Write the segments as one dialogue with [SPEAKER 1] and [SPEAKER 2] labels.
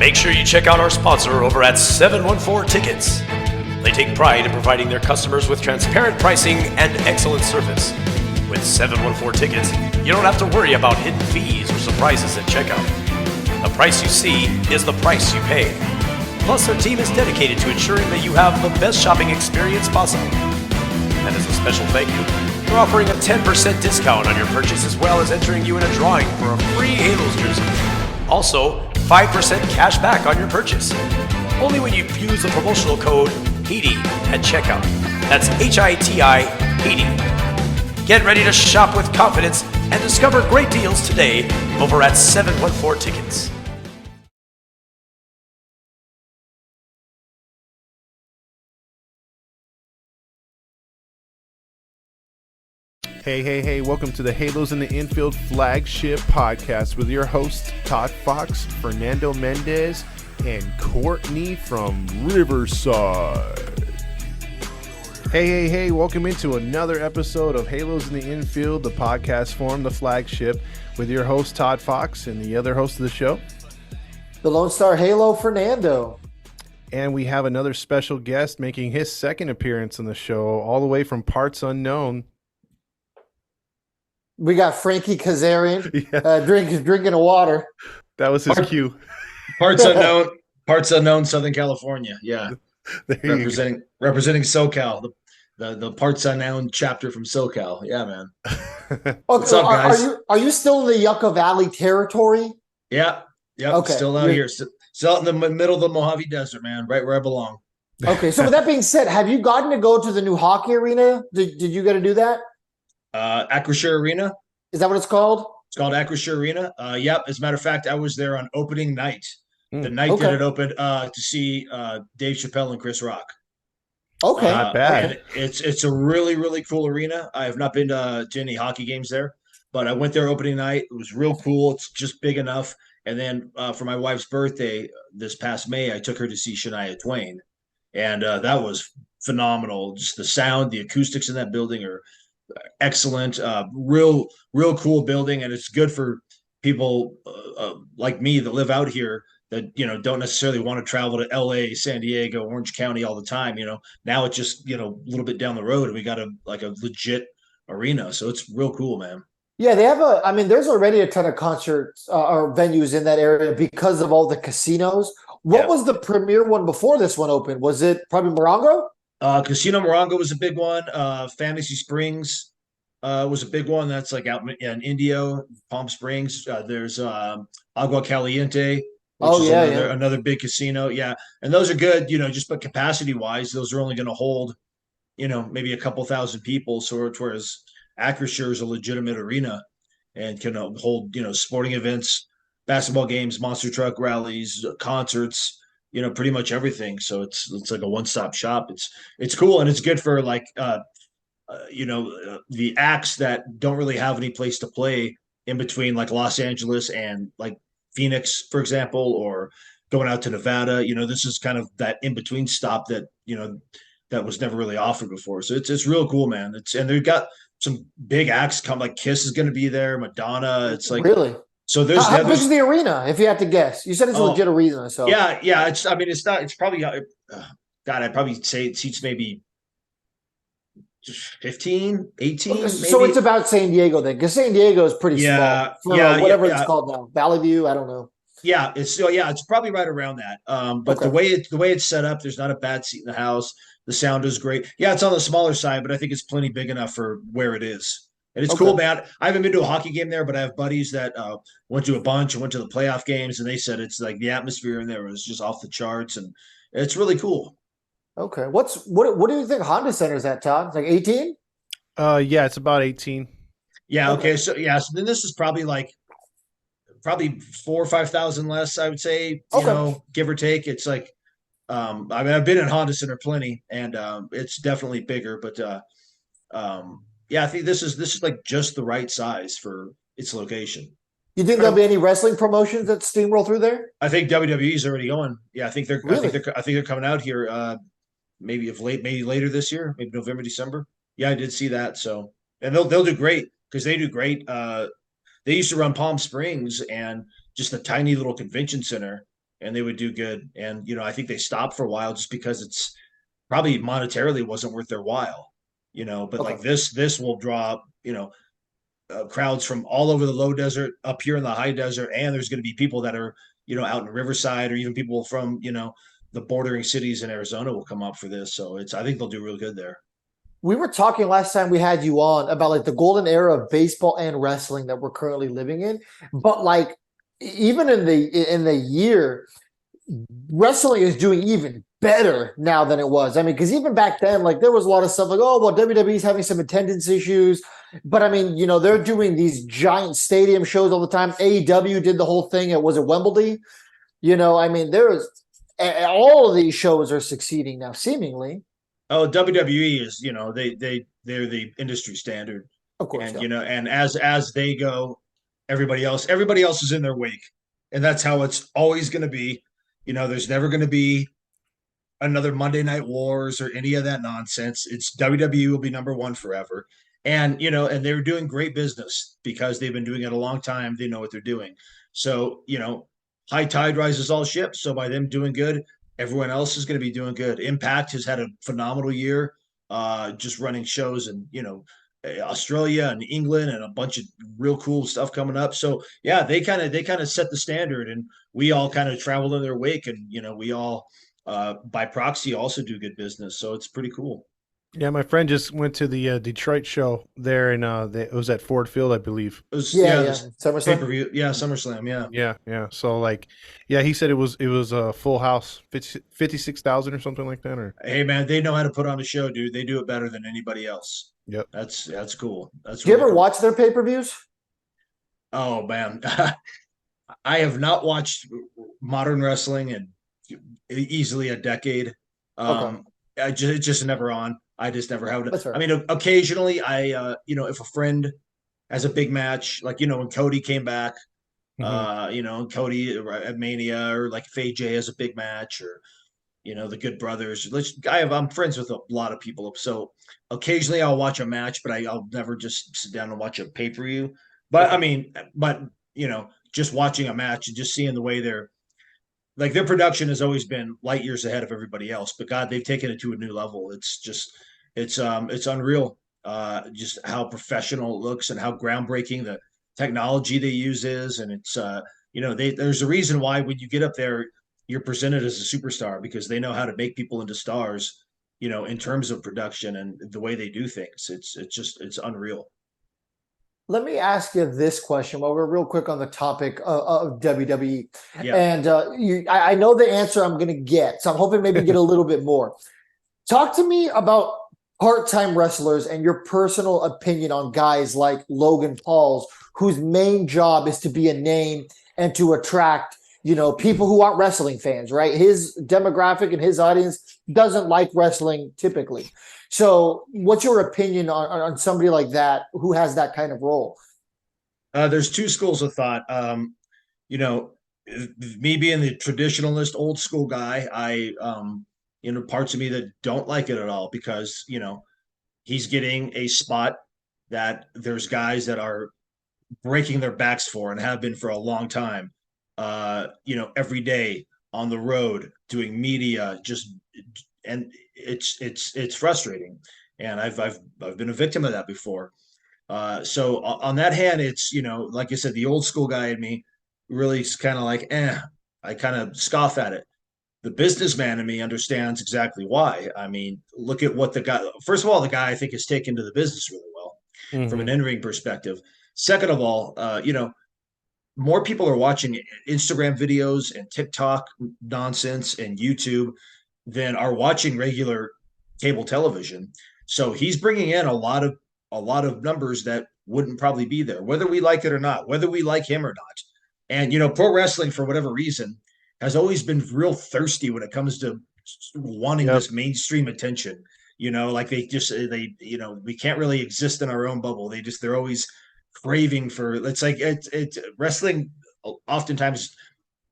[SPEAKER 1] Make sure you check out our sponsor over at 714 Tickets. They take pride in providing their customers with transparent pricing and excellent service. With 714 Tickets, you don't have to worry about hidden fees or surprises at checkout. The price you see is the price you pay. Plus, their team is dedicated to ensuring that you have the best shopping experience possible. And as a special thank you, they're offering a 10% discount on your purchase as well as entering you in a drawing for a free Halos jersey. Also, 5% cash back on your purchase. Only when you use the promotional code HEATY at checkout. That's HITI, HEATY. Get ready to shop with confidence and discover great deals today over at 714 Tickets.
[SPEAKER 2] Hey, welcome to the Halos in the Infield flagship podcast with your hosts, Todd Fox, Fernando Mendez, and Courtney from Riverside. Hey, welcome into another episode of Halos in the Infield, the podcast form, the flagship, with your host, Todd Fox, and the other host of the show,
[SPEAKER 3] the Lone Star Halo, Fernando.
[SPEAKER 2] And we have another special guest making his second appearance on the show, all the way from parts unknown.
[SPEAKER 3] We got Frankie Kazarian drinking a water.
[SPEAKER 2] That was his cue.
[SPEAKER 4] Parts unknown, Southern California. Yeah, representing SoCal, the parts unknown chapter from SoCal. Yeah, man.
[SPEAKER 3] What's up, guys? Are you still in the Yucca Valley territory?
[SPEAKER 4] Yeah. Okay. Still out here, still out in the middle of the Mojave Desert, man. Right where I belong.
[SPEAKER 3] Okay. So with that being said, have you gotten to go to the new hockey arena? Did you get to do that?
[SPEAKER 4] Acrisure Arena.
[SPEAKER 3] Is that what it's called?
[SPEAKER 4] It's called Acrisure Arena. Yep. As a matter of fact, I was there on opening night. The night that it opened to see Dave Chappelle and Chris Rock.
[SPEAKER 3] Okay.
[SPEAKER 2] Not bad.
[SPEAKER 4] And it's a really, really cool arena. I have not been to any hockey games there, but I went there opening night. It was real cool. It's just big enough. And then for my wife's birthday this past May, I took her to see Shania Twain. And that was phenomenal. Just the sound, the acoustics in that building are excellent. Real cool building, and it's good for people like me that live out here that don't necessarily want to travel to LA, San Diego, Orange County all the time. Now it's just a little bit down the road, and we got a legit arena, so it's real cool, man.
[SPEAKER 3] Yeah, they have there's already a ton of concerts or venues in that area because of all the casinos. What was the premier one before this one opened? Was it probably Morongo?
[SPEAKER 4] Casino Morongo was a big one. Fantasy Springs was a big one. That's like out in Indio, Palm Springs. There's Agua Caliente, which is another big casino. Yeah, and those are good. Just but capacity wise, those are only going to hold, maybe a couple thousand people. So whereas Acrisure is a legitimate arena and can hold sporting events, basketball games, monster truck rallies, concerts. Pretty much everything. So it's like a one-stop shop. It's cool, and it's good for like the acts that don't really have any place to play in between, like Los Angeles and like Phoenix, for example, or going out to Nevada. This is kind of that in-between stop that that was never really offered before. So it's real cool, man. And they've got some big acts come, like Kiss is going to be there, Madonna. It's like
[SPEAKER 3] really.
[SPEAKER 4] So there's
[SPEAKER 3] how big is the arena? If you had to guess, you said it's a legit arena. So
[SPEAKER 4] yeah. It's probably God. I'd probably say it seats maybe 15, 18. Maybe.
[SPEAKER 3] So it's about San Diego then, because San Diego is pretty small. Whatever it's called now, Valley View. I don't know.
[SPEAKER 4] Yeah, it's probably right around that. But the way it's set up, there's not a bad seat in the house. The sound is great. Yeah, it's on the smaller side, but I think it's plenty big enough for where it is. And it's cool, man. I haven't been to a hockey game there, but I have buddies that went to a bunch and went to the playoff games, and they said it's like the atmosphere in there was just off the charts, and it's really cool.
[SPEAKER 3] Okay. What do you think Honda Center's at, Todd? It's like 18?
[SPEAKER 2] Yeah, it's about 18.
[SPEAKER 4] Yeah, okay. So then this is probably 4,000 or 5,000 less, I would say, give or take. It's like I've been in Honda Center plenty, and it's definitely bigger, but yeah, I think this is like just the right size for its location.
[SPEAKER 3] You think there'll be any wrestling promotions that steamroll through there?
[SPEAKER 4] I think WWE's already going. Yeah, I think they're coming out here maybe later this year, maybe November, December. Yeah, I did see that. So, and they'll do great because they do great. They used to run Palm Springs and just a tiny little convention center, and they would do good. And I think they stopped for a while just because it's probably monetarily wasn't worth their while. But
[SPEAKER 3] Okay.
[SPEAKER 4] like this will draw crowds from all over the low desert up here in the high desert, and there's going to be people that are out in Riverside, or even people from the bordering cities in Arizona will come up for this. So I think they'll do real good there.
[SPEAKER 3] We were talking last time we had you on about like the golden era of baseball and wrestling that we're currently living in. But like even in the year, wrestling is doing even better now than it was. I mean, because even back then, like there was a lot of stuff like, oh, well, WWE's having some attendance issues. But I mean, they're doing these giant stadium shows all the time. AEW did the whole thing. Was it Wembley? I mean, all of these shows are succeeding now, seemingly.
[SPEAKER 4] Oh, WWE is, they're the industry standard.
[SPEAKER 3] Of course.
[SPEAKER 4] And and as they go, everybody else is in their wake. And that's how it's always going to be. There's never going to be another Monday Night Wars or any of that nonsense. It's WWE will be number one forever. And and they're doing great business because they've been doing it a long time. They know what they're doing. So, high tide rises all ships. So by them doing good, everyone else is going to be doing good. Impact has had a phenomenal year, just running shows in Australia and England, and a bunch of real cool stuff coming up. So yeah, they kind of set the standard, and we all kind of travel in their wake, and we all by proxy also do good business. So it's pretty cool.
[SPEAKER 2] Yeah, my friend just went to the Detroit show there, and it was at Ford Field, I believe.
[SPEAKER 4] It was,
[SPEAKER 3] Yeah.
[SPEAKER 4] SummerSlam. Pay-per-view. Yeah, SummerSlam. Yeah.
[SPEAKER 2] Yeah. So like, yeah, he said it was a full house, 56,000 or something like that. Or
[SPEAKER 4] Hey man, they know how to put on a show, dude. They do it better than anybody else.
[SPEAKER 2] Yep.
[SPEAKER 4] That's cool. That's
[SPEAKER 3] Do you
[SPEAKER 4] really
[SPEAKER 3] ever
[SPEAKER 4] cool.
[SPEAKER 3] watch their pay-per-views?
[SPEAKER 4] Oh man, I have not watched modern wrestling in easily a decade.
[SPEAKER 3] Okay.
[SPEAKER 4] It's just never on. I just never have
[SPEAKER 3] That's
[SPEAKER 4] it.
[SPEAKER 3] fair.
[SPEAKER 4] I mean, occasionally if a friend has a big match, like when Cody came back, Cody at Mania, or like if AJ has a big match, or the Good Brothers. I'm friends with a lot of people, so occasionally I'll watch a match, but I'll never just sit down and watch a pay-per-view. But
[SPEAKER 3] Okay.
[SPEAKER 4] I mean, just watching a match and just seeing the way their production has always been light years ahead of everybody else. But God, they've taken it to a new level. It's unreal. Just how professional it looks and how groundbreaking the technology they use is. And it's there's a reason why when you get up there, you're presented as a superstar, because they know how to make people into stars, in terms of production and the way they do things. It's unreal.
[SPEAKER 3] Let me ask you this question while we're real quick on the topic of WWE.
[SPEAKER 4] Yeah.
[SPEAKER 3] And I know the answer I'm going to get, so I'm hoping maybe get a little bit more. Talk to me about part-time wrestlers and your personal opinion on guys like Logan Paul's, whose main job is to be a name and to attract people who aren't wrestling fans, right? His demographic and his audience doesn't like wrestling typically. So what's your opinion on somebody like that who has that kind of role?
[SPEAKER 4] There's two schools of thought. Me being the traditionalist, old school guy, I parts of me that don't like it at all, because he's getting a spot that there's guys that are breaking their backs for and have been for a long time. Every day on the road doing media, and it's frustrating. And I've been a victim of that before. So on that hand, it's, like I said, the old school guy in me really is kind of like, I kind of scoff at it. The businessman in me understands exactly why. I mean, look at what first of all, the guy I think has taken to the business really well from an in-ring perspective. Second of all, more people are watching Instagram videos and TikTok nonsense and YouTube than are watching regular cable television. So he's bringing in a lot of numbers that wouldn't probably be there, whether we like it or not, whether we like him or not. And pro wrestling, for whatever reason, has always been real thirsty when it comes to wanting this mainstream attention. Like we can't really exist in our own bubble. They're always craving for, it's wrestling oftentimes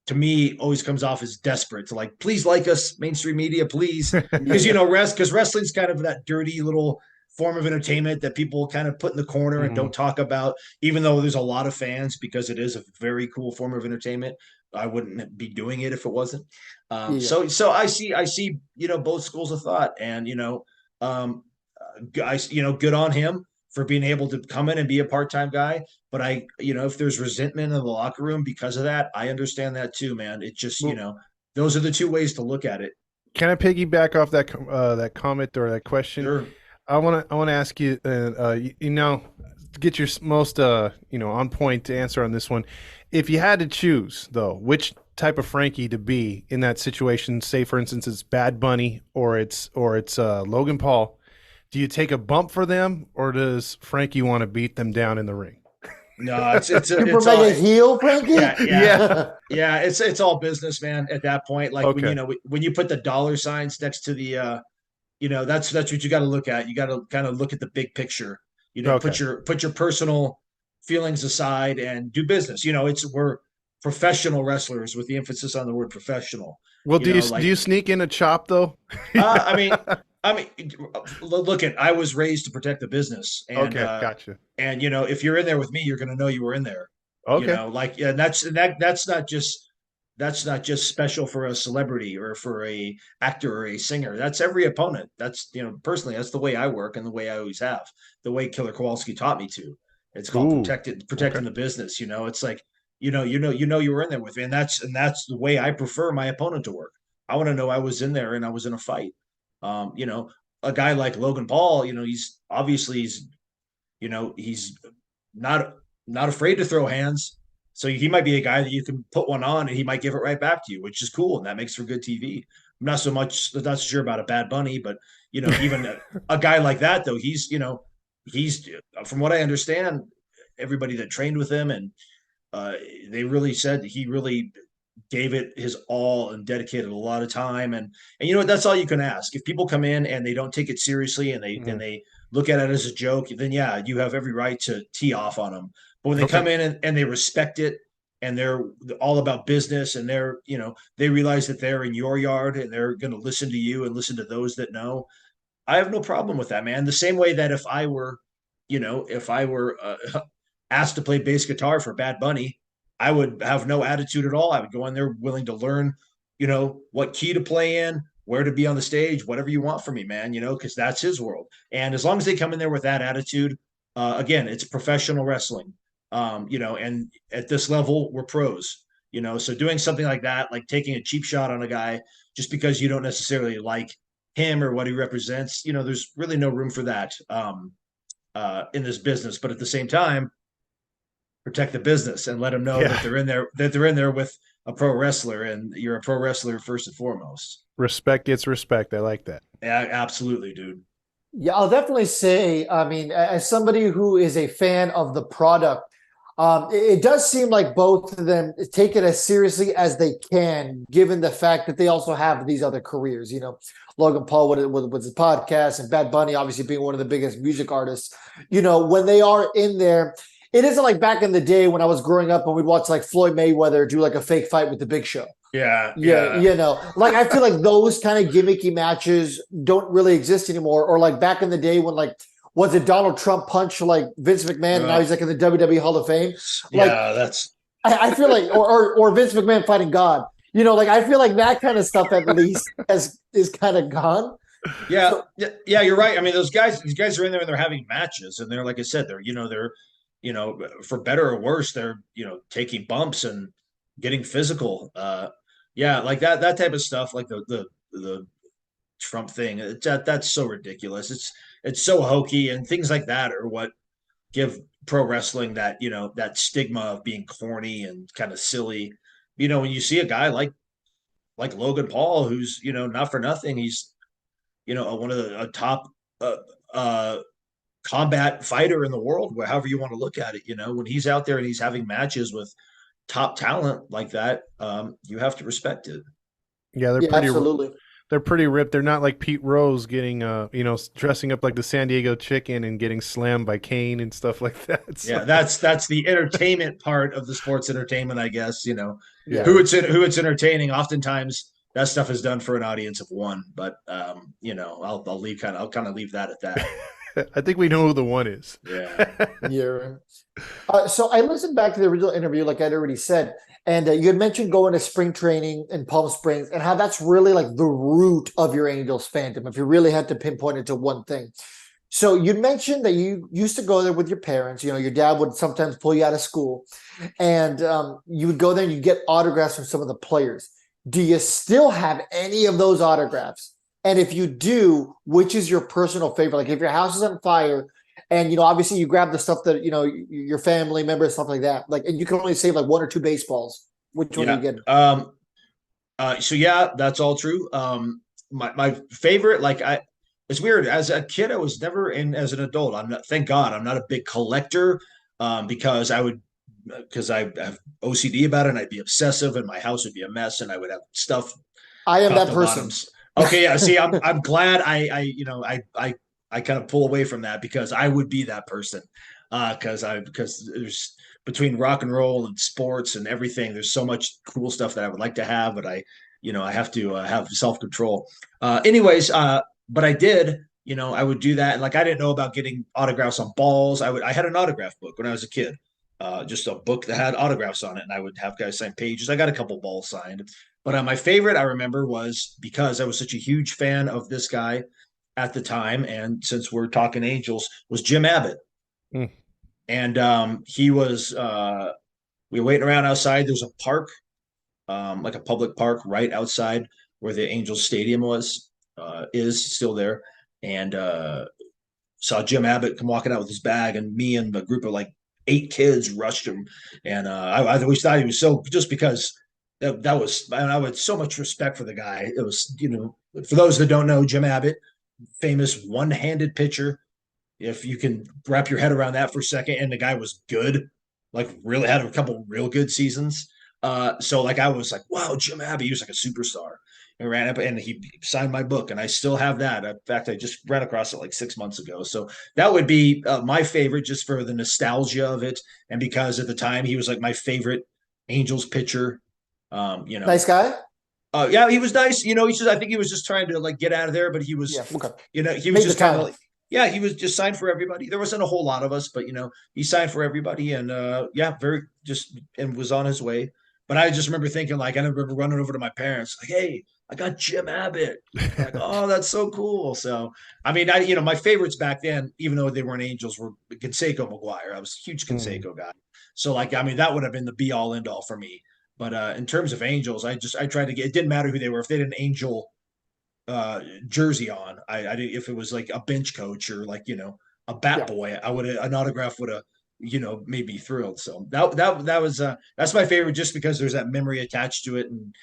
[SPEAKER 4] to me always comes off as desperate to like, please like us, mainstream media, please. Because wrestling's kind of that dirty little form of entertainment that people kind of put in the corner and don't talk about, even though there's a lot of fans, because it is a very cool form of entertainment. I wouldn't be doing it if it wasn't.
[SPEAKER 3] Yeah.
[SPEAKER 4] So I see, both schools of thought, and guys, good on him for being able to come in and be a part-time guy. But if there's resentment in the locker room because of that, I understand that too, man. It just,
[SPEAKER 2] Well,
[SPEAKER 4] those are the two ways to look at it.
[SPEAKER 2] can I piggyback off that comment or that question?
[SPEAKER 4] Sure.
[SPEAKER 2] I want to ask you, to get your most on point answer on this one. If you had to choose, though, which type of Frankie to be in that situation, say for instance it's Bad Bunny or it's Logan Paul, do you take a bump for them, or does Frankie want to beat them down in the ring?
[SPEAKER 4] No, it's
[SPEAKER 3] You make a heel, Frankie?
[SPEAKER 4] Yeah. It's all business, man. At that point, like
[SPEAKER 2] Okay.
[SPEAKER 4] when you put the dollar signs next to the that's what you got to look at. You got to kind of look at the big picture.
[SPEAKER 2] Okay.
[SPEAKER 4] Put your personal feelings aside and do business. We're professional wrestlers with the emphasis on the word professional.
[SPEAKER 2] Well, do you sneak in a chop though?
[SPEAKER 4] I mean, look I was raised to protect the business, and
[SPEAKER 2] Okay, gotcha.
[SPEAKER 4] And if you're in there with me, you're going to know you were in there.
[SPEAKER 2] Okay.
[SPEAKER 4] And that's not just special for a celebrity or for a actor or a singer. That's every opponent. That's personally, that's the way I work and the way I always have. The way Killer Kowalski taught me to. It's called
[SPEAKER 2] Ooh,
[SPEAKER 4] protecting the business. It's like you were in there with me, and that's the way I prefer my opponent to work. I want to know I was in there and I was in a fight. A guy like Logan Paul, he's obviously he's not afraid to throw hands. So he might be a guy that you can put one on and he might give it right back to you, which is cool, and that makes for good TV. I'm not so sure about a Bad Bunny, but even a guy like that though, he's from what I understand, everybody that trained with him and they really said he really gave it his all and dedicated a lot of time, and you know what, that's all you can ask. If people come in and they don't take it seriously and they look at it as a joke, then yeah, you have every right to tee off on them. But when they come in and they respect it and they're all about business and they realize that they're in your yard and they're going to listen to you and listen to those that know, I have no problem with that, man. The same way that if I were asked to play bass guitar for Bad Bunny, I would have no attitude at all. I would go in there willing to learn, what key to play in, where to be on the stage, whatever you want from me, man, because that's his world. And as long as they come in there with that attitude, again, it's professional wrestling, and at this level, we're pros, so doing something like that, like taking a cheap shot on a guy just because you don't necessarily like him or what he represents, there's really no room for that in this business. But at the same time, protect the business and let them know that they're in there with a pro wrestler, and you're a pro wrestler first and foremost.
[SPEAKER 2] Respect gets respect. I like that.
[SPEAKER 4] Yeah, absolutely, dude.
[SPEAKER 3] Yeah, I'll definitely say, I mean, as somebody who is a fan of the product, it does seem like both of them take it as seriously as they can, given the fact that they also have these other careers. Logan Paul with his podcast, and Bad Bunny obviously being one of the biggest music artists. When they are in there, it isn't like back in the day when I was growing up and we'd watch like Floyd Mayweather do like a fake fight with the Big Show.
[SPEAKER 4] Yeah.
[SPEAKER 3] Like I feel like those kind of gimmicky matches don't really exist anymore. Or like back in the day when like, was it Donald Trump punch like Vince McMahon and now he's like in the WWE Hall of Fame? Like,
[SPEAKER 4] yeah, that's.
[SPEAKER 3] I feel like, or Vince McMahon fighting God. Like I feel like that kind of stuff at least is kind of gone.
[SPEAKER 4] Yeah, yeah, you're right. I mean, these guys are in there and they're having matches, and they're, like I said, they're for better or worse, they're taking bumps and getting physical. Yeah, like that type of stuff, like the Trump thing. That's so ridiculous. It's so hokey, and things like that are what give pro wrestling that that stigma of being corny and kind of silly. When you see a guy like Logan Paul, who's not for nothing, he's one of the top combat fighter in the world, however you want to look at it. When he's out there and he's having matches with top talent like that, you have to respect it.
[SPEAKER 2] Yeah, they're pretty
[SPEAKER 3] absolutely.
[SPEAKER 2] They're pretty ripped. They're not like Pete Rose getting dressing up like the San Diego Chicken and getting slammed by Kane and stuff like that. So.
[SPEAKER 4] Yeah, that's the entertainment part of the sports entertainment, I guess.
[SPEAKER 2] Yeah.
[SPEAKER 4] Who it's entertaining. Oftentimes that stuff is done for an audience of one, but I'll kind of leave that at that.
[SPEAKER 2] I think we know who the one is.
[SPEAKER 4] Yeah.
[SPEAKER 3] Yeah. So I listened back to the original interview, like I'd already said, and you had mentioned going to spring training in Palm Springs and how that's really like the root of your Angels fandom, if you really had to pinpoint it to one thing. So you mentioned that you used to go there with your parents. You know, your dad would sometimes pull you out of school, and you would go there and you get autographs from some of the players. Do you still have any of those autographs? And if you do, which is your personal favorite? Like if your house is on fire, and obviously you grab the stuff that your family members, stuff like that. Like, and you can only save like one or two baseballs. Which one are you getting?
[SPEAKER 4] So yeah, that's all true. My favorite, it's weird. As a kid, I was never in. As an adult, I'm not. Thank God, I'm not a big collector. Because I have OCD about it, and I'd be obsessive, and my house would be a mess, and I would have stuff.
[SPEAKER 3] I am
[SPEAKER 4] top
[SPEAKER 3] that
[SPEAKER 4] to
[SPEAKER 3] person.
[SPEAKER 4] bottoms. Okay, yeah. See, I'm glad I kind of pull away from that because I would be that person. Because there's between rock and roll and sports and everything, there's so much cool stuff that I would like to have, but I have to have self control. But I did. I would do that, and like I didn't know about getting autographs on balls. I had an autograph book when I was a kid, just a book that had autographs on it, and I would have guys sign pages. I got a couple balls signed, but my favorite I remember was because I was such a huge fan of this guy at the time, and since we're talking Angels, was Jim Abbott.
[SPEAKER 2] Mm.
[SPEAKER 4] And he was we were waiting around outside. There's a park, like a public park right outside where the Angels stadium is still there. And saw Jim Abbott come walking out with his bag, and me and a group of like 8 kids rushed him. And I always thought he was so, just because that was, I had so much respect for the guy. It was, for those that don't know, Jim Abbott, famous one-handed pitcher. If you can wrap your head around that for a second, and the guy was good, like really had a couple real good seasons. So like I was like, wow, Jim Abbott, he was like a superstar. And ran up and he signed my book, and I still have that. In fact, I just ran across it like 6 months ago. So that would be my favorite, just for the nostalgia of it, and because at the time he was like my favorite Angels pitcher.
[SPEAKER 3] Nice guy.
[SPEAKER 4] Yeah, he was nice. I think he was just trying to like get out of there, but he was,
[SPEAKER 3] Yeah, okay.
[SPEAKER 4] He was just kind of like, yeah, he was just signed for everybody. There wasn't a whole lot of us, but he signed for everybody, and and was on his way. But I just remember thinking, like, I remember running over to my parents, like, hey, I got Jim Abbott. Like, oh, that's so cool. So, I mean, my favorites back then, even though they weren't Angels, were Canseco, McGuire. I was a huge Canseco guy. So, like, I mean, that would have been the be all end all for me. But in terms of Angels, I tried to get. It didn't matter who they were. If they had an Angel jersey on, I did. If it was like a bench coach or like a bat boy, I would an autograph would have made me thrilled. So that was that's my favorite, just because there's that memory attached to it, and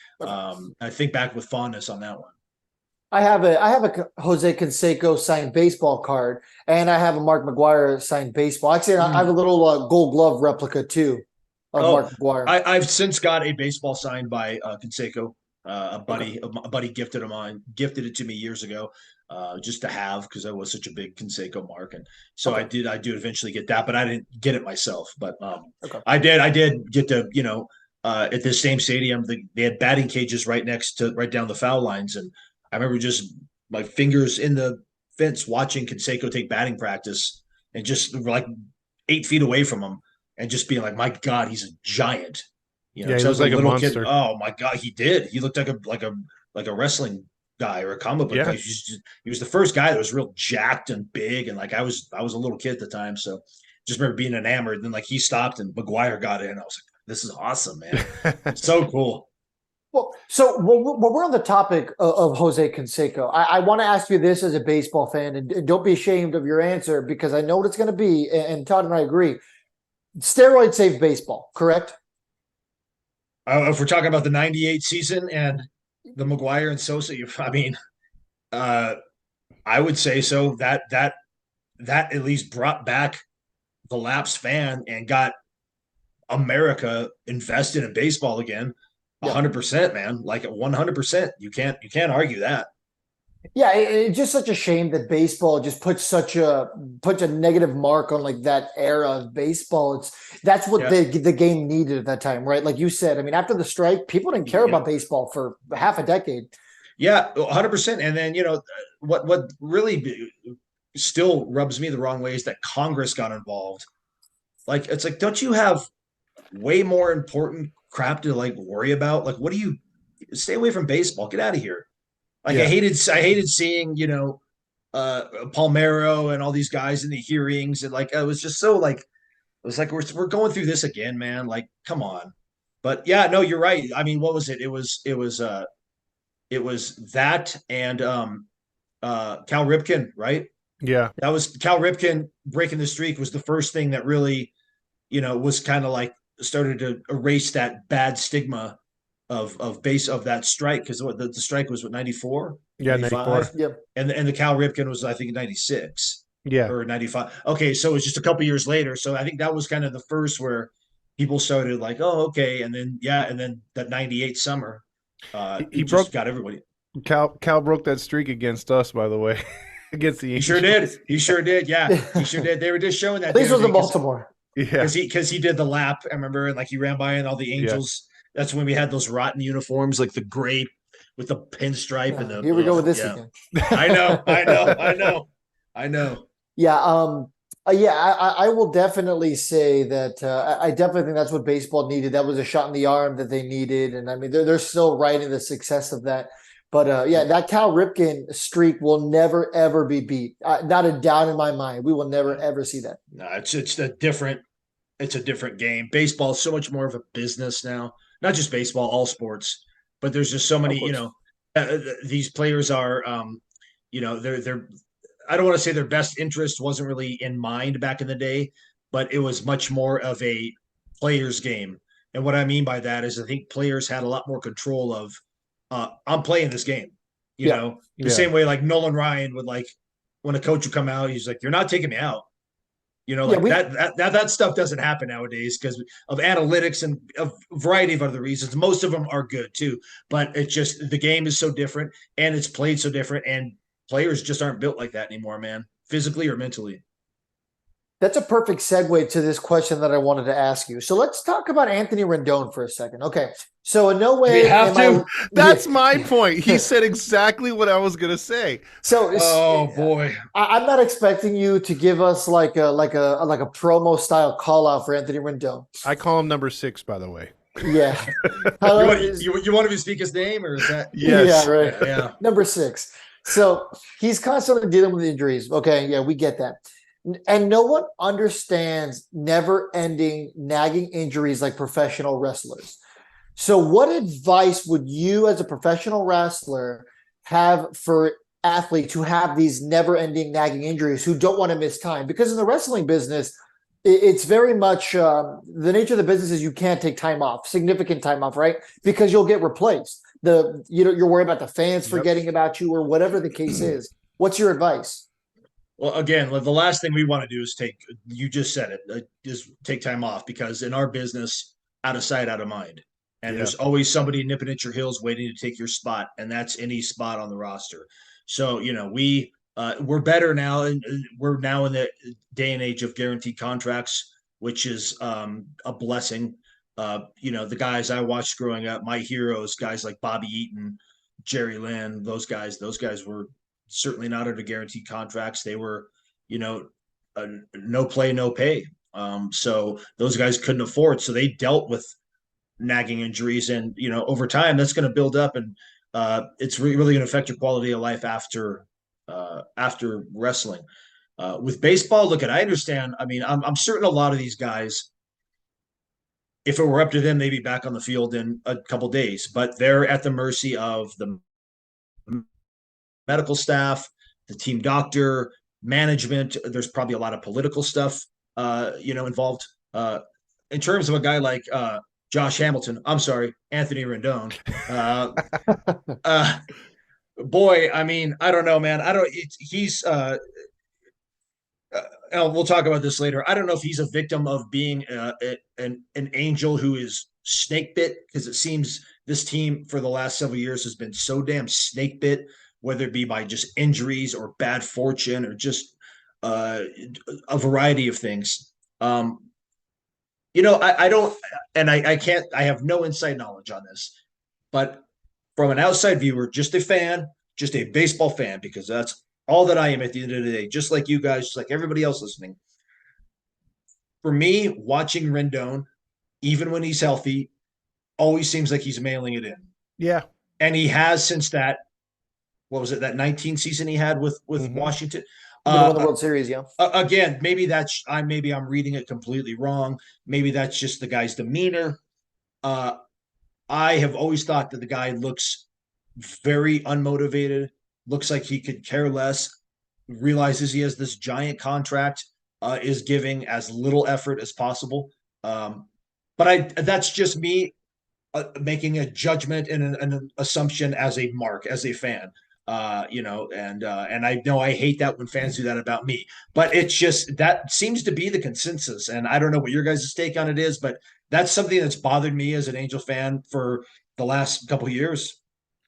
[SPEAKER 4] I think back with fondness on that one.
[SPEAKER 3] I have a Jose Canseco signed baseball card, and I have a Mark McGuire signed baseball. Actually, I have a little Gold Glove replica too of Mark McGuire.
[SPEAKER 4] I've since got a baseball signed by Canseco. A buddy gifted it to me years ago, just to have, because I was such a big Canseco mark, and so I do eventually get that, but I didn't get it myself. But I did get to at this same stadium, they had batting cages right down the foul lines, and I remember just my fingers in the fence watching Canseco take batting practice, and just like 8 feet away from him, and just being like, my God, he's a giant.
[SPEAKER 2] He was like a monster.
[SPEAKER 4] Kid. Oh my God, he did. He looked like a wrestling guy or a comic book guy. He was the first guy that was real jacked and big, and like I was a little kid at the time, so just remember being enamored. And then like he stopped and McGuire got in. I was like, this is awesome, man. So cool.
[SPEAKER 3] Well, so we're on the topic of Jose Canseco. I want to ask you this as a baseball fan, and don't be ashamed of your answer, because I know what it's going to be, and Todd and I agree. Steroids save baseball, correct?
[SPEAKER 4] If we're talking about the '98 season and the McGuire and Sosa, I would say so. That at least brought back the lapsed fan and got America invested in baseball again. 100%, man. Like 100%. You can't argue that.
[SPEAKER 3] Yeah, it's just such a shame that baseball just puts a negative mark on like that era of baseball. That's what the game needed at that time, right? Like you said, I mean, after the strike, people didn't care about baseball for half a decade.
[SPEAKER 4] Yeah, 100%. And then what really still rubs me the wrong way is that Congress got involved. Like, it's like, don't you have way more important crap to like worry about? Like, what do you stay away from baseball? Get out of here. Like,
[SPEAKER 2] Yeah.
[SPEAKER 4] I hated seeing, Palmero and all these guys in the hearings, and like, it was just so like, it was like, we're going through this again, man. Like, come on. But yeah, no, you're right. I mean, what was it? It was that and Cal Ripken, right?
[SPEAKER 2] Yeah.
[SPEAKER 4] That was Cal Ripken breaking the streak was the first thing that really, was kind of like started to erase that bad stigma of base of that strike, because the strike was what, 94,
[SPEAKER 2] Yeah.
[SPEAKER 4] 95,
[SPEAKER 2] 94.
[SPEAKER 3] Yep.
[SPEAKER 4] and the Cal Ripken was, I think, 96
[SPEAKER 2] Yeah.
[SPEAKER 4] or 95. Okay, so it was just a couple years later. So I think that was kind of the first where people started like, oh, okay, and then that 98 summer,
[SPEAKER 2] He
[SPEAKER 4] it just
[SPEAKER 2] broke
[SPEAKER 4] got everybody.
[SPEAKER 2] Cal broke that streak against us, by the way, against the
[SPEAKER 4] He
[SPEAKER 2] Angels.
[SPEAKER 4] sure did. He sure did. Yeah, he sure did. They were just showing that
[SPEAKER 3] At least it was in
[SPEAKER 4] because
[SPEAKER 3] Baltimore.
[SPEAKER 2] Yeah.
[SPEAKER 4] he did the lap. I remember, and like he ran by and all the
[SPEAKER 2] Yeah.
[SPEAKER 4] Angels. That's when we had those rotten uniforms, like the gray with the pinstripe and the.
[SPEAKER 3] Here we go with this
[SPEAKER 4] yeah.
[SPEAKER 3] again.
[SPEAKER 4] I know.
[SPEAKER 3] Yeah, I will definitely say that I definitely think that's what baseball needed. That was a shot in the arm that they needed, and I mean they're still writing the success of that. But yeah, that Cal Ripken streak will never ever be beat. Not a doubt in my mind. We will never ever see that.
[SPEAKER 4] No, it's a different game. Baseball is so much more of a business now. Not just baseball, all sports. But there's just so many. These players are, they're. I don't want to say their best interest wasn't really in mind back in the day, but it was much more of a player's game. And what I mean by that is I think players had a lot more control of, I'm playing this game, the
[SPEAKER 2] Yeah.
[SPEAKER 4] same way like Nolan Ryan would, like, when a coach would come out, he's like, you're not taking me out. That stuff doesn't happen nowadays because of analytics and a variety of other reasons. Most of them are good too, but it's just the game is so different and it's played so different, and players just aren't built like that anymore, man, physically or mentally.
[SPEAKER 3] That's a perfect segue to this question that I wanted to ask you. So let's talk about Anthony Rendon for a second. Okay. So in no way
[SPEAKER 4] We have to.
[SPEAKER 2] That's my point. He said exactly what I was gonna say.
[SPEAKER 3] So
[SPEAKER 4] Oh boy.
[SPEAKER 3] I'm not expecting you to give us like a promo style call out for Anthony Rendon.
[SPEAKER 2] I call him number 6, by the way.
[SPEAKER 3] Yeah.
[SPEAKER 4] You want to speak his name, or is that?
[SPEAKER 2] Yes.
[SPEAKER 3] Yeah, right.
[SPEAKER 4] Yeah.
[SPEAKER 3] Number 6. So he's constantly dealing with injuries. Okay, yeah, we get that. And no one understands never-ending nagging injuries like professional wrestlers. So what advice would you as a professional wrestler have for athletes who have these never-ending nagging injuries who don't want to miss time? Because in the wrestling business, it's very much the nature of the business is you can't take time off, significant time off, right? Because you'll get replaced. You're worried about the fans forgetting about you or whatever the case is. What's your advice?
[SPEAKER 4] Well, again, the last thing we want to do is you just said it, is take time off, because in our business, out of sight, out of mind. And there's always somebody nipping at your heels waiting to take your spot, and that's any spot on the roster. So, we're better now, and we're now in the day and age of guaranteed contracts, which is a blessing. The guys I watched growing up, my heroes, guys like Bobby Eaton, Jerry Lynn, those guys were certainly not under guaranteed contracts. They were, no play, no pay. So those guys couldn't afford. So they dealt with nagging injuries, and over time that's going to build up, and it's really going to affect your quality of life after wrestling. With baseball, I understand. I mean, I'm certain a lot of these guys, if it were up to them, they'd be back on the field in a couple days, but they're at the mercy of the medical staff, the team doctor, management. There's probably a lot of political stuff, involved. In terms of a guy like Josh Hamilton, I'm sorry, Anthony Rendon. Boy, I mean, I don't know, man. We'll talk about this later. I don't know if he's a victim of being an angel who is snake bit, because it seems this team for the last several years has been so damn snake bit, whether it be by just injuries or bad fortune or just a variety of things. I don't, and I can't, I have no inside knowledge on this, but from an outside viewer, just a fan, just a baseball fan, because that's all that I am at the end of the day, just like you guys, just like everybody else listening. For me, watching Rendon, even when he's healthy, always seems like he's mailing it in.
[SPEAKER 2] Yeah.
[SPEAKER 4] And he has since that, what was it, that 19 season he had with
[SPEAKER 2] Mhm.
[SPEAKER 4] Washington.
[SPEAKER 3] When they won the World Series, yeah.
[SPEAKER 4] Again, maybe I'm reading it completely wrong. Maybe that's just the guy's demeanor. Uh, I have always thought that the guy looks very unmotivated, looks like he could care less, realizes he has this giant contract, is giving as little effort as possible. But that's just me making a judgment and an assumption as a mark, as a fan. And I know I hate that when fans do that about me, but it's just that seems to be the consensus. And I don't know what your guys' take on it is, but that's something that's bothered me as an Angel fan for the last couple of years.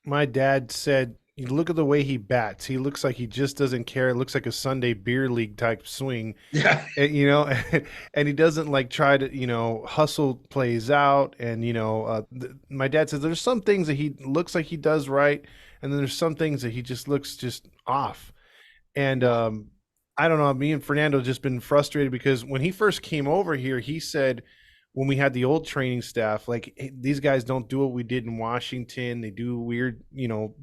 [SPEAKER 2] My dad said, "You look at the way he bats. He looks like he just doesn't care. It looks like a Sunday beer league type swing."
[SPEAKER 4] Yeah.
[SPEAKER 2] And, and he doesn't like try to, hustle plays out. And, my dad says there's some things that he looks like he does right. And then there's some things that he just looks just off. And I don't know, me and Fernando just been frustrated because when he first came over here, he said when we had the old training staff, like, "Hey, these guys don't do what we did in Washington. They do weird,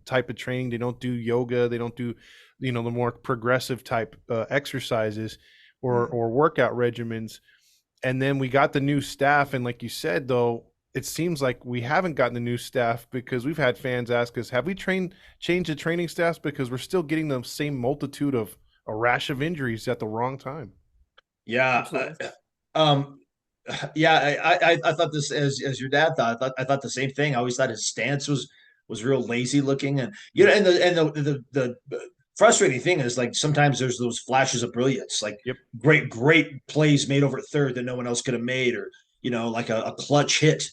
[SPEAKER 2] type of training. They don't do yoga. They don't do, the more progressive type exercises or workout regimens." And then we got the new staff. And like you said, though, it seems like we haven't gotten the new staff because we've had fans ask us, have we changed the training staffs? Because we're still getting the same multitude of a rash of injuries at the wrong time.
[SPEAKER 4] Yeah. Um, yeah, I thought this as your dad thought. I thought the same thing. I always thought his stance was real lazy looking, and the frustrating thing is like sometimes there's those flashes of brilliance, like
[SPEAKER 2] Yep.
[SPEAKER 4] great plays made over at third that no one else could have made, or like a clutch hit,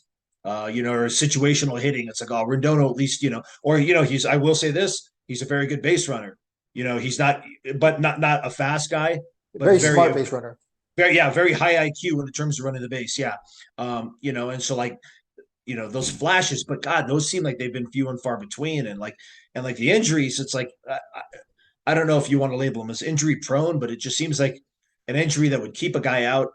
[SPEAKER 4] or situational hitting. It's like, oh, Rendon at least, or he's. I will say this: he's a very good base runner. He's not, but not a fast guy, but
[SPEAKER 3] Very smart base runner.
[SPEAKER 4] very high IQ in terms of running the base. Yeah. And so like, those flashes, but God, those seem like they've been few and far between. And the injuries, it's like, I don't know if you want to label them as injury prone, but it just seems like an injury that would keep a guy out,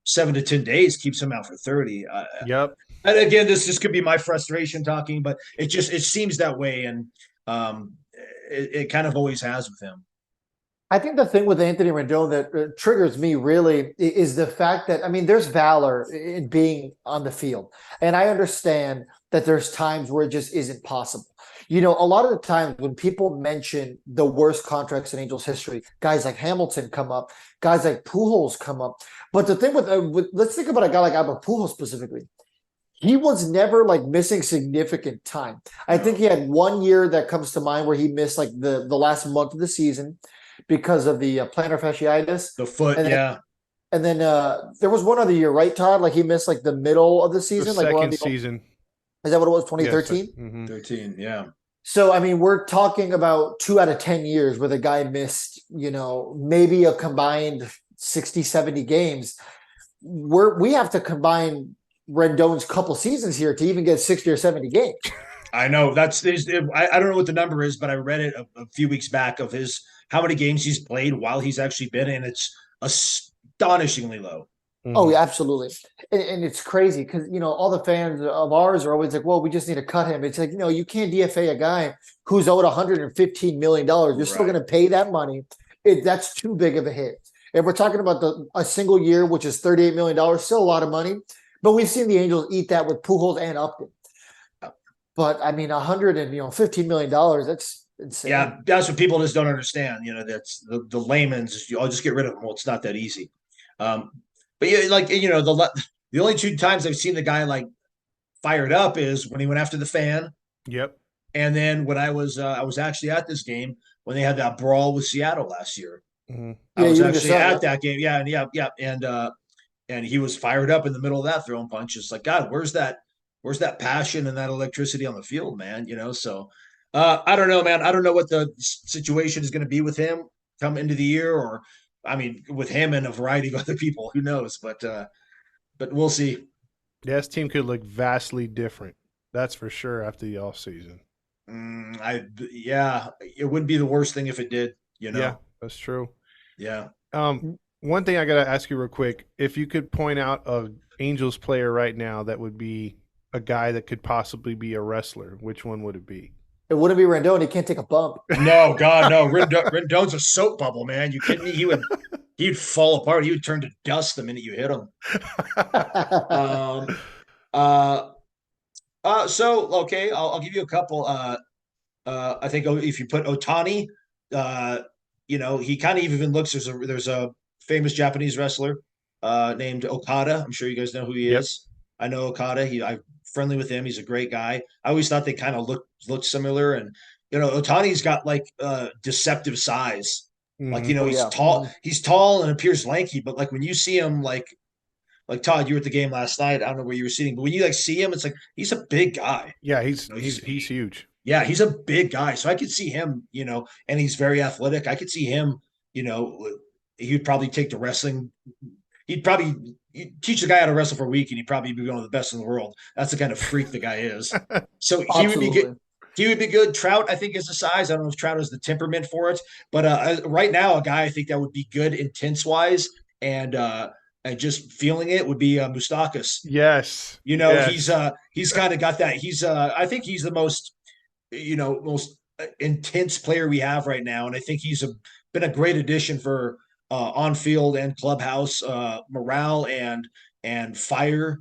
[SPEAKER 4] 7 to 10 days keeps him out for 30.
[SPEAKER 2] Yep.
[SPEAKER 4] And again, this could be my frustration talking, but it seems that way. And it kind of always has with him.
[SPEAKER 3] I think the thing with Anthony Rendon that triggers me really is the fact that, I mean, there's valor in being on the field. And I understand that there's times where it just isn't possible. A lot of the times when people mention the worst contracts in Angels history, guys like Hamilton come up, guys like Pujols come up. But the thing with let's think about a guy like Albert Pujols specifically. He was never like missing significant time. I think he had 1 year that comes to mind where he missed like the last month of the season because of the plantar fasciitis.
[SPEAKER 4] The foot,
[SPEAKER 3] and then,
[SPEAKER 4] yeah.
[SPEAKER 3] And then there was one other year, right, Todd? Like he missed like the middle of the season.
[SPEAKER 2] The
[SPEAKER 3] like
[SPEAKER 2] second season.
[SPEAKER 3] Is that what it was, 2013?
[SPEAKER 2] Yes, mm-hmm.
[SPEAKER 4] 13, yeah.
[SPEAKER 3] So, I mean, we're talking about 2 out of 10 years where the guy missed, maybe a combined 60, 70 games. We have to combine Rendon's couple seasons here to even get 60 or 70 games.
[SPEAKER 4] I know I don't know what the number is, but I read it a few weeks back of how many games he's played while he's actually been in. It's astonishingly low.
[SPEAKER 2] Mm-hmm.
[SPEAKER 3] Oh, yeah, absolutely. And it's crazy because, all the fans of ours are always like, well, we just need to cut him. It's like, you can't DFA a guy who's owed $115 million. You're still going to pay that money. That's too big of a hit. If we're talking about a single year, which is $38 million, still a lot of money. But we've seen the Angels eat that with Pujols and Upton. But, I mean, $115 million, that's insane.
[SPEAKER 4] Yeah, that's what people just don't understand. That's the layman's, I'll just get rid of them. Well, it's not that easy. But yeah, like, the only 2 times I've seen the guy like fired up is when he went after the fan.
[SPEAKER 2] Yep.
[SPEAKER 4] And then when I was actually at this game when they had that brawl with Seattle last year.
[SPEAKER 2] Mm-hmm.
[SPEAKER 4] I was actually at that game. Yeah. And he was fired up in the middle of that throwing punch. It's like, God, where's that passion and that electricity on the field, man? So I don't know, man. I don't know what the situation is going to be with him come into the year, or I mean, with him and a variety of other people, who knows? But we'll see.
[SPEAKER 2] Yeah, this team could look vastly different. That's for sure after the off season.
[SPEAKER 4] It wouldn't be the worst thing if it did,
[SPEAKER 2] Yeah, that's true.
[SPEAKER 4] Yeah.
[SPEAKER 2] One thing I got to ask you real quick, if you could point out a Angels player right now that would be a guy that could possibly be a wrestler, which one would it be?
[SPEAKER 3] It wouldn't be Rendon. He can't take a bump.
[SPEAKER 4] No, God, no. Rendon's a soap bubble, man. You kidding me? He'd fall apart. He would turn to dust the minute you hit him. Um, uh, so okay, I'll give you a couple. I think if you put Otani, uh, he kind of even looks. There's a famous Japanese wrestler named Okada. I'm sure you guys know who he
[SPEAKER 2] Yep.
[SPEAKER 4] is. I know Okada. I'm friendly with him. He's a great guy. I always thought they kind of looked similar, and Otani's got like deceptive size. Like
[SPEAKER 2] Mhm.
[SPEAKER 4] he's
[SPEAKER 3] Yeah.
[SPEAKER 4] tall. He's tall and appears lanky, but like when you see him, like Todd, you were at the game last night. I don't know where you were sitting, but when you like see him, it's like he's a big guy.
[SPEAKER 2] Yeah, he's
[SPEAKER 4] You know,
[SPEAKER 2] he's huge.
[SPEAKER 4] yeah, he's a big guy. So I could see him, and he's very athletic. I could see him, he'd probably take to wrestling. He'd teach the guy how to wrestle for a week and he'd probably be one of the best in the world. That's the kind of freak the guy is. So he would be good.
[SPEAKER 3] Absolutely.
[SPEAKER 4] He would be good. Trout, I think, is the size. I don't know if Trout has the temperament for it, but right now, a guy I think that would be good intense wise and just feeling it would be Mustakas.
[SPEAKER 2] Yes.
[SPEAKER 4] He's kind of got that. I think he's the most intense player we have right now, and I think been a great addition for on field and clubhouse morale and fire.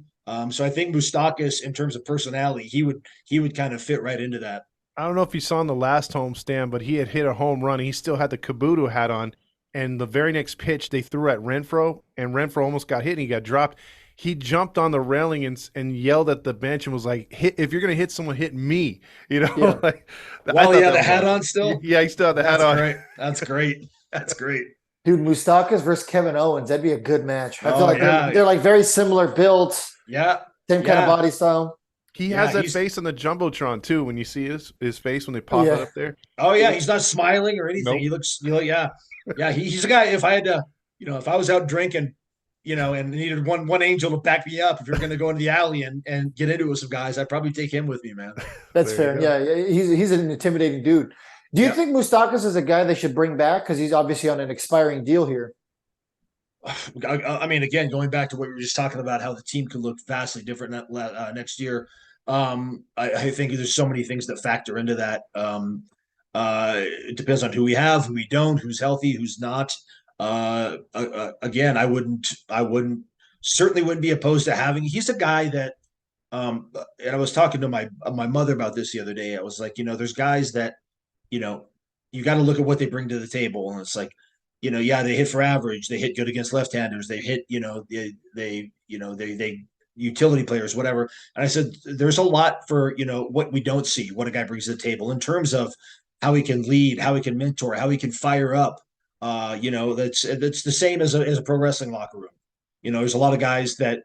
[SPEAKER 4] So I think Mustakas, in terms of personality, he would kind of fit right into that.
[SPEAKER 2] I don't know if you saw in the last homestand, but he had hit a home run. And he still had the Kabuto hat on. And the very next pitch they threw at Renfro, and Renfro almost got hit and he got dropped. He jumped on the railing and yelled at the bench and was like, if you're going to hit someone, hit me.
[SPEAKER 3] Yeah.
[SPEAKER 2] Like,
[SPEAKER 4] Well, he had the hat on still?
[SPEAKER 2] Yeah, he still had the hat on.
[SPEAKER 4] Great. That's great. That's great.
[SPEAKER 3] Dude, Mustakas versus Kevin Owens. That'd be a good match. I feel
[SPEAKER 4] Oh,
[SPEAKER 3] like
[SPEAKER 4] yeah.
[SPEAKER 3] they're like very similar built,
[SPEAKER 4] Yeah.
[SPEAKER 3] same kind of body style.
[SPEAKER 2] He
[SPEAKER 4] Yeah,
[SPEAKER 2] has that
[SPEAKER 4] he's-
[SPEAKER 2] face on the Jumbotron, too, when you see his face when they pop
[SPEAKER 3] Yeah.
[SPEAKER 2] it up there.
[SPEAKER 4] Oh yeah, he's not smiling or anything.
[SPEAKER 2] Nope.
[SPEAKER 4] He looks, yeah. He's a guy. If I had to, if I was out drinking, and needed one angel to back me up, if you're going to go into the alley and get into it with some guys, I'd probably take him with me, man.
[SPEAKER 3] That's
[SPEAKER 2] There
[SPEAKER 3] fair.
[SPEAKER 2] you
[SPEAKER 3] Yeah, he's an intimidating dude. Do you
[SPEAKER 4] Yeah.
[SPEAKER 3] think Mustakas is a guy they should bring back? Because he's obviously on an expiring deal here.
[SPEAKER 4] I mean, again, going back to what we were just talking about, how the team could look vastly different next year. I think there's so many things that factor into that. It depends on who we have, who we don't, who's healthy, who's not. Again, certainly wouldn't be opposed to having. He's a guy that, and I was talking to my mother about this the other day. I was like, there's guys that, you got to look at what they bring to the table, and it's like, they hit for average, they hit good against left-handers, they hit, they utility players, whatever. And I said, there's a lot for, what we don't see, what a guy brings to the table in terms of how he can lead, how he can mentor, how he can fire up. That's the same as a pro wrestling locker room. There's a lot of guys that,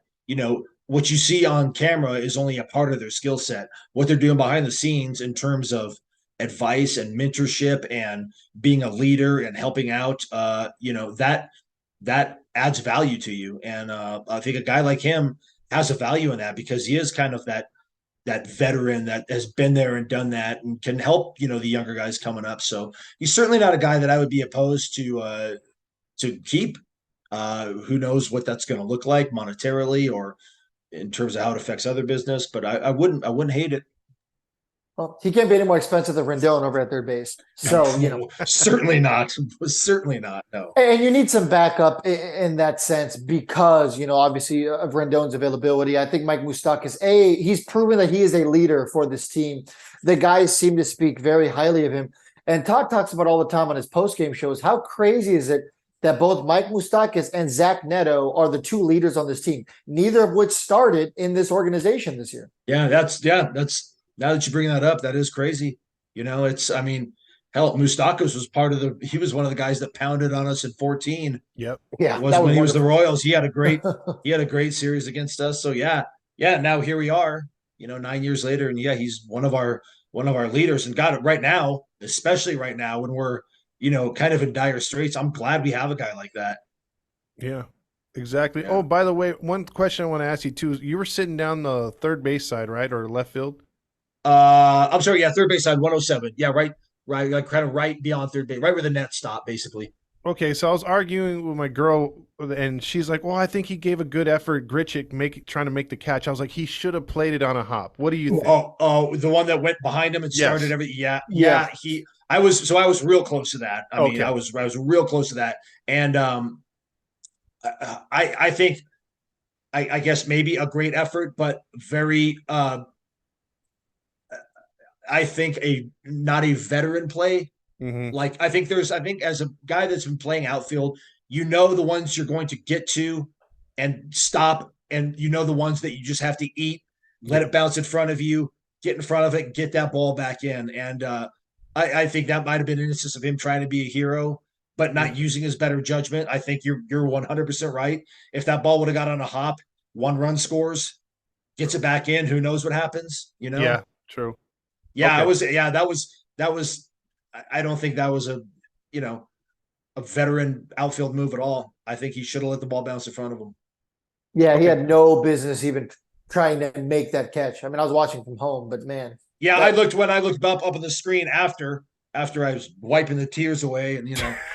[SPEAKER 4] what you see on camera is only a part of their skill set. What they're doing behind the scenes in terms of advice and mentorship and being a leader and helping out, that adds value to you. And I think a guy like him has a value in that because he is kind of that veteran that has been there and done that and can help, the younger guys coming up. So he's certainly not a guy that I would be opposed to keep. Who knows what that's going to look like monetarily or in terms of how it affects other business, but I wouldn't hate it.
[SPEAKER 3] Well, he can't be any more expensive than Rendon over at third base. So,
[SPEAKER 4] Certainly not. Certainly not. No.
[SPEAKER 3] and you need some backup in that sense because, obviously of Rendon's availability. I think Mike Moustakas, he's proven that he is a leader for this team. The guys seem to speak very highly of him. And Todd talks about all the time on his post-game shows, how crazy is it that both Mike Moustakas and Zach Neto are the two leaders on this team, neither of which started in this organization this year.
[SPEAKER 4] That's now that you bring that up, that is crazy. Hell, Moustakas was he was one of the guys that pounded on us in 14.
[SPEAKER 2] Yep.
[SPEAKER 3] Yeah.
[SPEAKER 4] When he was the Royals, he had a great series against us. So now here we are, 9 years later. And he's one of our leaders and got it right now, especially right now when we're, kind of in dire straits. I'm glad we have a guy like that.
[SPEAKER 2] Yeah, exactly.
[SPEAKER 4] Yeah.
[SPEAKER 2] Oh, by the way, one question I want to ask you too, you were sitting down the third base side, right? Or left field?
[SPEAKER 4] I'm sorry. Yeah, third base side, 107. Yeah, right, like kind of right beyond third base, right where the net stopped, basically.
[SPEAKER 2] Okay, so I was arguing with my girl, and she's like, "Well, I think he gave a good effort. Gritchick trying to make the catch." I was like, "He should have played it on a hop." What do you think?
[SPEAKER 4] Oh, the one that went behind him and started
[SPEAKER 2] Yes.
[SPEAKER 4] everything. Yeah,
[SPEAKER 3] Yeah.
[SPEAKER 4] yeah. I was real close to that. I mean,
[SPEAKER 2] Okay.
[SPEAKER 4] I was real close to that, and I think I guess maybe a great effort, but very I think not a veteran play.
[SPEAKER 2] Mm-hmm.
[SPEAKER 4] Like I think as a guy that's been playing outfield, you know the ones you're going to get to and stop, and you know the ones that you just have to eat, let it bounce in front of you, get in front of it, get that ball back in. And I think that might have been an instance of him trying to be a hero, but not using his better judgment. I think you're 100% right. If that ball would have got on a hop, 1 run scores, gets it back in, who knows what happens, you know?
[SPEAKER 2] Yeah, true.
[SPEAKER 4] Yeah,
[SPEAKER 2] Okay.
[SPEAKER 4] that was I don't think that was you know, a veteran outfield move at all. I think he should have let the ball bounce in front of him.
[SPEAKER 3] Yeah, he
[SPEAKER 2] Okay.
[SPEAKER 3] had no business even trying to make that catch. I mean, I was watching from home, but man,
[SPEAKER 4] Yeah,
[SPEAKER 3] that,
[SPEAKER 4] when I looked up on the screen after I was wiping the tears away, and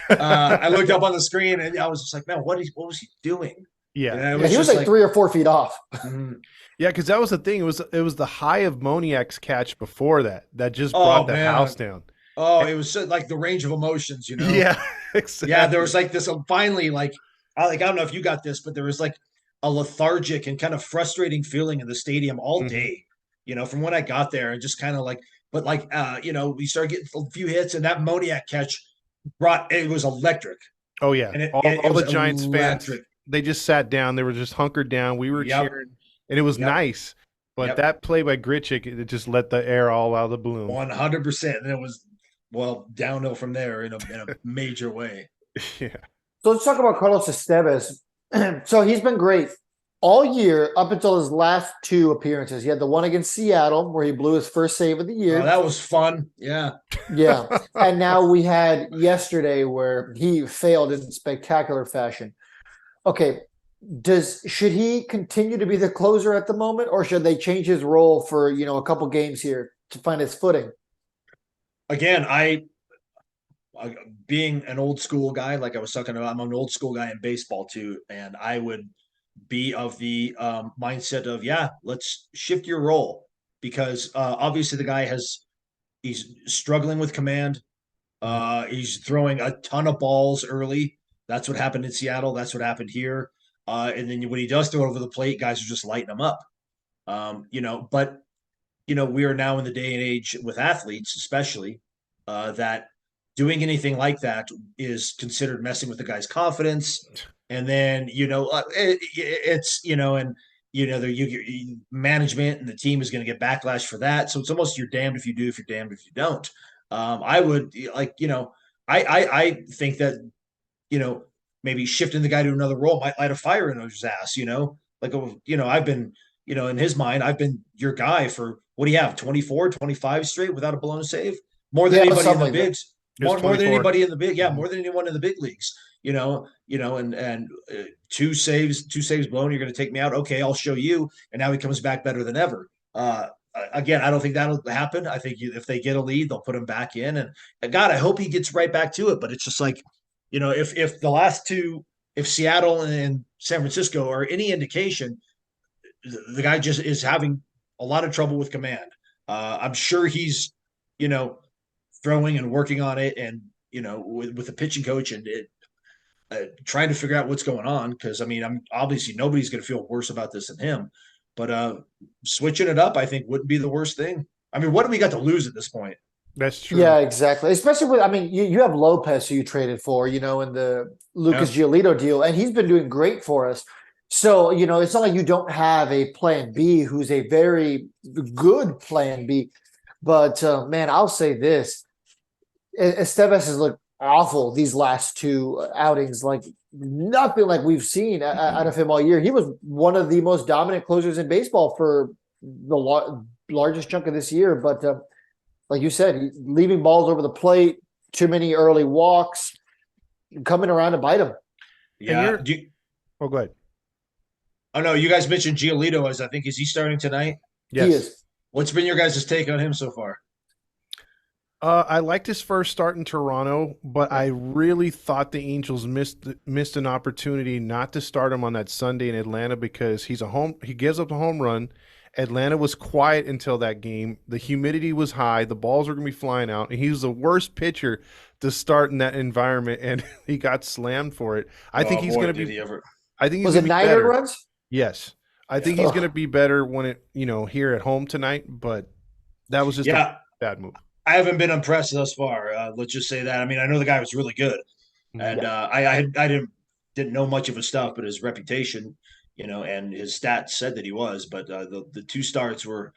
[SPEAKER 4] I looked up on the screen and I was just like, man, what was he doing?
[SPEAKER 2] Yeah.
[SPEAKER 4] It
[SPEAKER 3] yeah,
[SPEAKER 4] was
[SPEAKER 3] he was
[SPEAKER 4] just
[SPEAKER 3] like 3 or 4 feet off.
[SPEAKER 2] Yeah, because that was the thing. It was the high of Moniak's catch before that just brought
[SPEAKER 4] oh
[SPEAKER 2] the house
[SPEAKER 4] man,
[SPEAKER 2] down.
[SPEAKER 4] oh, it was so, like the range of emotions.
[SPEAKER 2] Yeah, exactly.
[SPEAKER 4] Yeah, there was like this finally I don't know if you got this, but there was like a lethargic and kind of frustrating feeling in the stadium all
[SPEAKER 2] Mhm.
[SPEAKER 4] day. From when I got there, and just kind of but we started getting a few hits, and that Moniak catch it was electric,
[SPEAKER 2] Oh yeah,
[SPEAKER 4] and it
[SPEAKER 2] all
[SPEAKER 4] was
[SPEAKER 2] the Giants fans,
[SPEAKER 4] electric.
[SPEAKER 2] they just sat down. They were just hunkered down. We were
[SPEAKER 4] Yep,
[SPEAKER 2] cheering, and it was
[SPEAKER 4] yep,
[SPEAKER 2] nice. But
[SPEAKER 4] yep,
[SPEAKER 2] that play by Gritchick, it just let the air all out of the balloon.
[SPEAKER 4] 100%. And it was downhill from there in a major way.
[SPEAKER 2] Yeah.
[SPEAKER 3] So let's talk about Carlos Estevez. So he's been great all year up until his last 2 appearances. He had the one against Seattle where he blew his first save of the
[SPEAKER 4] Oh,
[SPEAKER 3] year.
[SPEAKER 4] that was fun. Yeah.
[SPEAKER 3] Yeah. And now we had yesterday where he failed in spectacular fashion. Okay. Should he continue to be the closer at the moment, or should they change his role for, a couple games here to find his footing?
[SPEAKER 4] Again, being an old school guy, like I was talking about, I'm an old school guy in baseball too, and I would be of the mindset of, yeah, let's shift your role, because obviously the guy he's struggling with command. He's throwing a ton of balls early. That's what happened in Seattle. That's what happened here. And then when he does throw it over the plate, guys are just lighting him up. But we are now in the day and age with athletes, especially, that doing anything like that is considered messing with the guy's confidence. And then, it's, and, the management and the team is going to get backlash for that. So it's almost you're damned if you do, if you're damned if you don't. I would I think that, maybe shifting the guy to another role might light a fire in his ass, I've been, in his mind, I've been your guy for, what do you have, 24, 25 straight without a blown save? More than
[SPEAKER 3] Yeah,
[SPEAKER 4] anybody in
[SPEAKER 3] something
[SPEAKER 4] the
[SPEAKER 3] like that.
[SPEAKER 4] bigs.
[SPEAKER 2] It was
[SPEAKER 4] More than
[SPEAKER 2] 24.
[SPEAKER 4] anybody in the big, yeah,
[SPEAKER 2] Mhm.
[SPEAKER 4] more than anyone in the big leagues. And 2 saves blown. You're going to take me out. Okay, I'll show you. And now he comes back better than ever. Again, I don't think that'll happen. I think if they get a lead, they'll put him back in. And God, I hope he gets right back to it. But it's just like, if the last two, if Seattle and San Francisco are any indication, the guy just is having a lot of trouble with command. I'm sure he's, throwing and working on it, and with the pitching coach and trying to figure out what's going on. Because I mean, I'm obviously nobody's going to feel worse about this than him. But switching it up, I think, wouldn't be the worst thing. I mean, what do we got to lose at this point?
[SPEAKER 2] That's true.
[SPEAKER 3] Yeah, exactly. Especially with, I mean, you have Lopez who you traded for, in the Lucas Giolito deal, and he's been doing great for us. So, it's not like you don't have a plan B who's a very good plan B. But, man, I'll say this. Estevez has looked awful these last 2 outings, like nothing like we've seen out of him all year. He was one of the most dominant closers in baseball for the largest chunk of this year. But like you said, leaving balls over the plate, too many early walks, coming around to bite him.
[SPEAKER 4] Yeah.
[SPEAKER 2] Oh, go ahead.
[SPEAKER 4] Oh no, you guys mentioned Giolito. I think is he starting tonight?
[SPEAKER 2] Yes.
[SPEAKER 3] He is.
[SPEAKER 4] What's been your guys' take on him so far?
[SPEAKER 2] I liked his first start in Toronto, but I really thought the Angels missed an opportunity not to start him on that Sunday in Atlanta because he gives up the home run. Atlanta was quiet until that game. The humidity was high. The balls were going to be flying out, and he was the worst pitcher to start in that environment, and he got slammed for it. I think he's going to be. I think he's
[SPEAKER 3] Was
[SPEAKER 2] going
[SPEAKER 3] it
[SPEAKER 2] to be
[SPEAKER 3] 9 earned
[SPEAKER 2] better.
[SPEAKER 3] runs?
[SPEAKER 2] Yes, I think he's going to be better when here at home tonight. But that was just a bad move.
[SPEAKER 4] I haven't been impressed thus far. Let's just say that. I mean, I know the guy was really good, and I didn't know much of his stuff, but his reputation, and his stats said that he was. But the two starts were,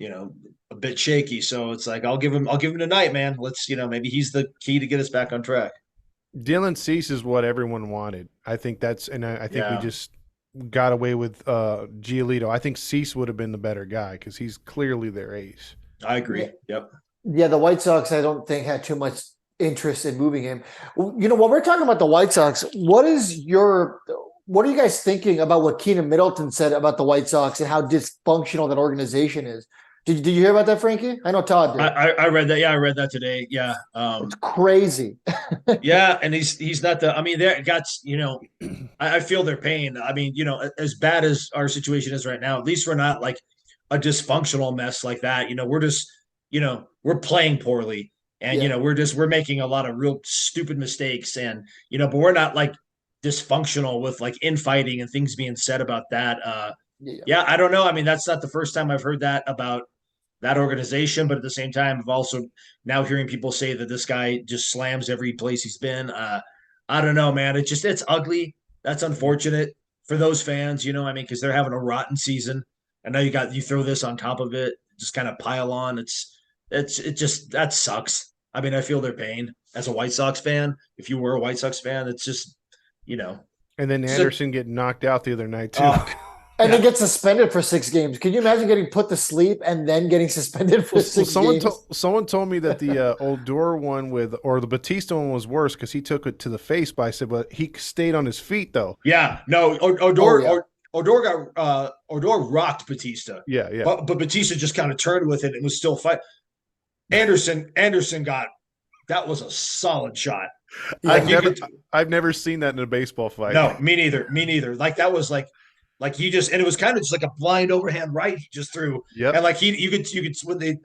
[SPEAKER 4] a bit shaky. So it's like I'll give him tonight, man. Let's maybe he's the key to get us back on track.
[SPEAKER 2] Dylan Cease is what everyone wanted. I think I think we just got away with Giolito. I think Cease would have been the better guy because he's clearly their ace.
[SPEAKER 4] I agree. Yep.
[SPEAKER 3] Yeah, the White Sox, I don't think, had too much interest in moving him. When we're talking about the White Sox, what are you guys thinking about what Keenan Middleton said about the White Sox and how dysfunctional that organization is? Did you hear about that, Frankie? I know Todd did.
[SPEAKER 4] I read that. Yeah, I read that today. Yeah.
[SPEAKER 3] It's crazy.
[SPEAKER 4] Yeah, and he's not the. I mean, they got I feel their pain. I mean, as bad as our situation is right now, at least we're not like a dysfunctional mess like that. We're just we're playing poorly, and we're making a lot of real stupid mistakes, and but we're not like dysfunctional with like infighting and things being said about that. I don't know. I mean, that's not the first time I've heard that about that organization, but at the same time, I've also now hearing people say that this guy just slams every place he's been. I don't know, man. It's ugly. That's unfortunate for those fans, I mean, because they're having a rotten season, and now you throw this on top of it, just kind of pile on. That sucks. I mean, I feel their pain as a White Sox fan. If you were a White Sox fan, it's just
[SPEAKER 2] And then Anderson getting knocked out the other night too.
[SPEAKER 3] And then get suspended for 6 games. Can you imagine getting put to sleep and then getting suspended for 6 games?
[SPEAKER 2] Someone told me that the Odor one or the Batista one was worse because he took it to the face, but I said, but he stayed on his feet though.
[SPEAKER 4] Yeah, no, Odor rocked Batista.
[SPEAKER 2] Yeah.
[SPEAKER 4] But Batista just kind of turned with it and was still fighting. Anderson that was a solid shot.
[SPEAKER 2] I've never seen that in a baseball fight.
[SPEAKER 4] No, me neither. Like that was like he just, and it was kind of just like a blind overhand right he just threw.
[SPEAKER 2] Yeah.
[SPEAKER 4] And like you could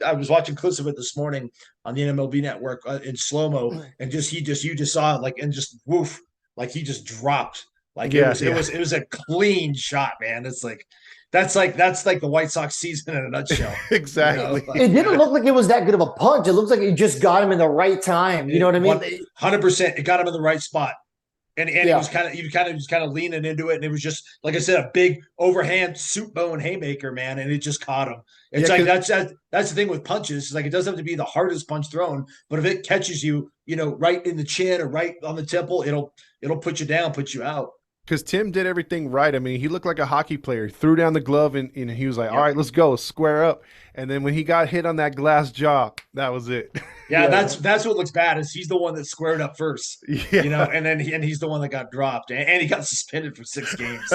[SPEAKER 4] I was watching clips of it this morning on the NMLB network in slow-mo, and you just saw it, like, and just woof, like he just dropped. Like it was a clean shot, man. It's like that's like the White Sox season in a nutshell.
[SPEAKER 2] Exactly.
[SPEAKER 3] It didn't look like it was that good of a punch. It looks like it just got him in the right time. You know what I mean?
[SPEAKER 4] 100%. It got him in the right spot. And he was kind of leaning into it, and it was just, like I said, a big overhand soup bone haymaker, man, and it just caught him. It's that's the thing with punches. It's like it doesn't have to be the hardest punch thrown, but if it catches you, right in the chin or right on the temple, it'll put you down, put you out.
[SPEAKER 2] Because Tim did everything right. I mean, he looked like a hockey player. He threw down the glove, and he was like, all right, let's go, square up. And then when he got hit on that glass jaw, that was it.
[SPEAKER 4] Yeah, that's what looks bad, is he's the one that squared up first.
[SPEAKER 2] Yeah.
[SPEAKER 4] And then he's the one that got dropped. And he got suspended for 6 games.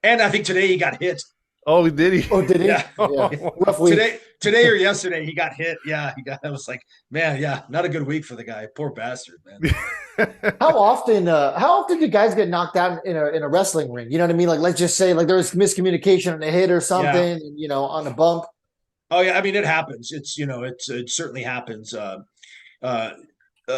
[SPEAKER 4] And I think today he got hit.
[SPEAKER 2] Oh, did he?
[SPEAKER 3] Oh, did he?
[SPEAKER 4] Yeah.
[SPEAKER 3] Rough week.
[SPEAKER 4] Today or yesterday he got hit. Yeah, I was like, man, not a good week for the guy. Poor bastard, man.
[SPEAKER 3] How often do guys get knocked out in a wrestling ring? You know what I mean? Like, let's just say like there was miscommunication on a hit or something, and, on a bump.
[SPEAKER 4] Oh yeah, I mean it happens. It certainly happens.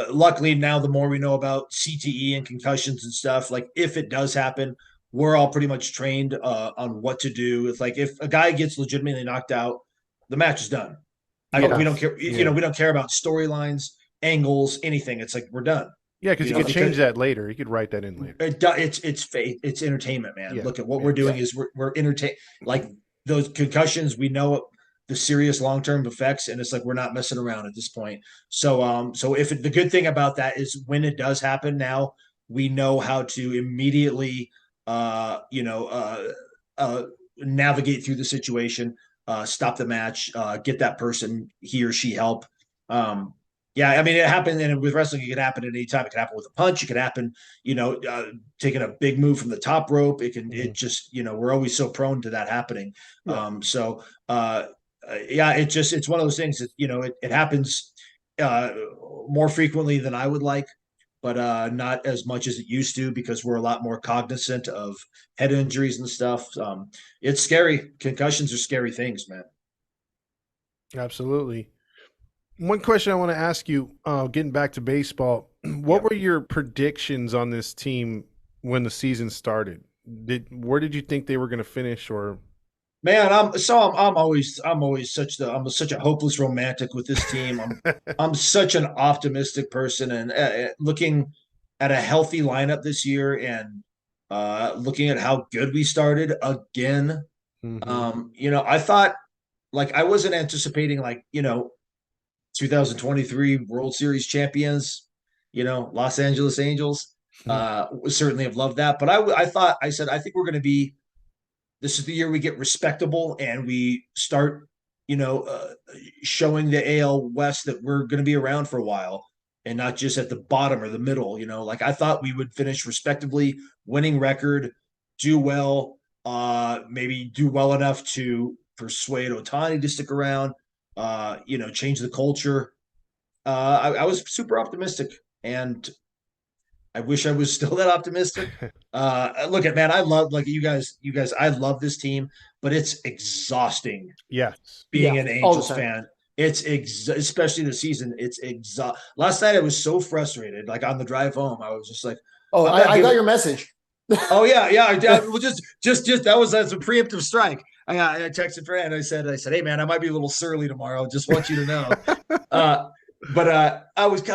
[SPEAKER 4] Luckily now, the more we know about CTE and concussions and stuff, like if it does happen, we're all pretty much trained on what to do. It's like if a guy gets legitimately knocked out, the match is done. We don't care. We don't care about storylines, angles, anything. It's like we're done.
[SPEAKER 2] Yeah, because you could change that later. You could write that in later.
[SPEAKER 4] It's faith. It's entertainment, man. Yeah. Look at what we're doing is we're entertaining. Like those concussions, we know the serious long-term effects, and it's like we're not messing around at this point. So the good thing about that is when it does happen, now we know how to immediately navigate through the situation, stop the match, get that person, he or she, help. I mean, it happened, and with wrestling, it can happen at any time. It can happen with a punch. It can happen, taking a big move from the top rope. It can, it just, we're always so prone to that happening. yeah, it's one of those things that, it happens uh, more frequently than I would like, but not as much as it used to because we're a lot more cognizant of head injuries and stuff. It's scary. Concussions are scary things, man.
[SPEAKER 2] Absolutely. One question I want to ask you, getting back to baseball, what
[SPEAKER 4] Yeah.
[SPEAKER 2] were your predictions on this team when the season started? Where did you think they were going to finish? Or
[SPEAKER 4] Man, I'm such a hopeless romantic with this team. I'm such an optimistic person, and looking at a healthy lineup this year, and looking at how good we started again.
[SPEAKER 2] hmm
[SPEAKER 4] I thought, like, I wasn't anticipating, like, 2023 World Series champions, Los Angeles Angels. Certainly have loved that, but I said I think we're going to be this is the year we get respectable and we start, showing the AL West that we're going to be around for a while and not just at the bottom or the middle. Like I thought we would finish respectably, winning record, do well, maybe do well enough to persuade Otani to stick around, change the culture. I was super optimistic, and I wish I was still that optimistic. Look at man, I love like you guys. I love this team, but it's exhausting
[SPEAKER 2] yes.
[SPEAKER 4] being
[SPEAKER 3] Yeah,
[SPEAKER 4] an
[SPEAKER 3] all the
[SPEAKER 4] Angels
[SPEAKER 3] time.
[SPEAKER 4] fan. Especially the season. It's exhaust. Last night I was so frustrated. Like on the drive home, I was just like,
[SPEAKER 3] Oh,
[SPEAKER 4] I'm not
[SPEAKER 3] I got
[SPEAKER 4] giving.
[SPEAKER 3] your message.
[SPEAKER 4] Oh yeah, yeah. Well, just that's a preemptive strike. I texted Fran. I said, hey man, I might be a little surly tomorrow. Just want you to know. Uh, but I was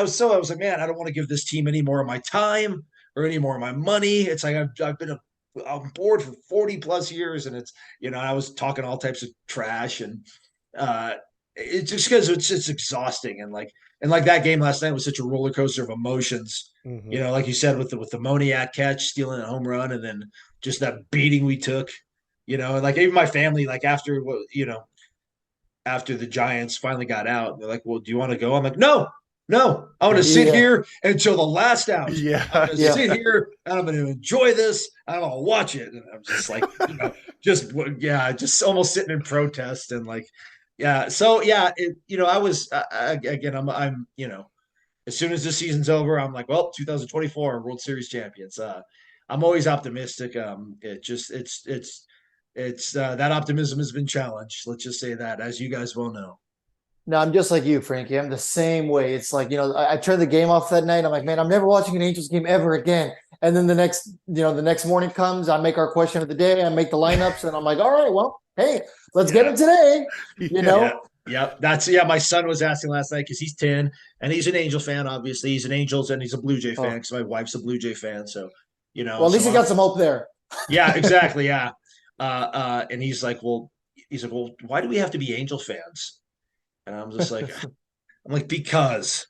[SPEAKER 4] like, man, I don't want to give this team any more of my time or any more of my money. It's like I've been on board for 40 plus years, and it's I was talking all types of trash, and uh, it's just because it's exhausting, and like that game last night was such a roller coaster of emotions.
[SPEAKER 2] hmm
[SPEAKER 4] Like you said, with the Moniak catch, stealing a home run, and then just that beating we took. And like even my family, like after the Giants finally got out, they're like, "Well, do you want to go?" I'm like, "No, no, I'm going to sit
[SPEAKER 3] Yeah,
[SPEAKER 4] here until the last out. I'm
[SPEAKER 2] Yeah.
[SPEAKER 4] going to
[SPEAKER 3] yeah,
[SPEAKER 4] sit here and I'm going to enjoy this. I'm going to watch it." And I'm just like, just almost sitting in protest and like, yeah. So yeah, I was again, as soon as the season's over, I'm like, well, 2024 World Series champions. I'm always optimistic. It's that optimism has been challenged. Let's just say that, as you guys well know.
[SPEAKER 3] No, I'm just like you, Frankie. I'm the same way. It's like, I turned the game off that night. I'm like, man, I'm never watching an Angels game ever again. And then the next morning comes, I make our question of the day, I make the lineups, and I'm like, all right, well, hey, let's get
[SPEAKER 4] Yeah.
[SPEAKER 3] it today. You
[SPEAKER 2] Yeah.
[SPEAKER 4] Yeah.
[SPEAKER 3] know?
[SPEAKER 4] Yep. My son was asking last night because he's 10 and he's an Angel fan, obviously. He's an Angels and he's a Blue Jay fan
[SPEAKER 3] Oh,
[SPEAKER 4] because my wife's a Blue Jay fan. So,
[SPEAKER 3] well, at least
[SPEAKER 4] so
[SPEAKER 3] you got some hope there.
[SPEAKER 4] yeah, exactly. Yeah. And he's like, well, why do we have to be Angel fans? And I'm like, because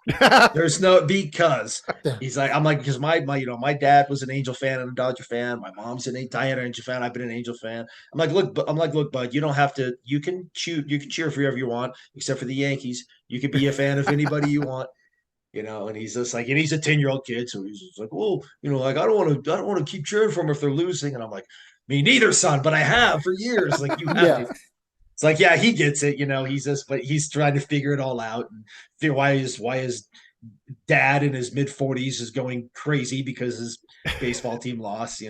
[SPEAKER 4] there's no because I'm like, because my dad was an Angel fan and a Dodger fan. My mom's an Diana Angel fan. I've been an Angel fan. Look, bud, you don't have to. You can cheer for whoever you want, except for the Yankees. You could be a fan of anybody you want. And he's just like, and he's a 10-year-old kid, so he's just like, well, like I don't want to keep cheering for them if they're losing. And I'm like, me neither, son, but I have for years. Like you have to.
[SPEAKER 3] Yeah.
[SPEAKER 4] It's like, yeah, he gets it. But he's trying to figure it all out and figure why his dad in his mid 40s is going crazy because his baseball team lost.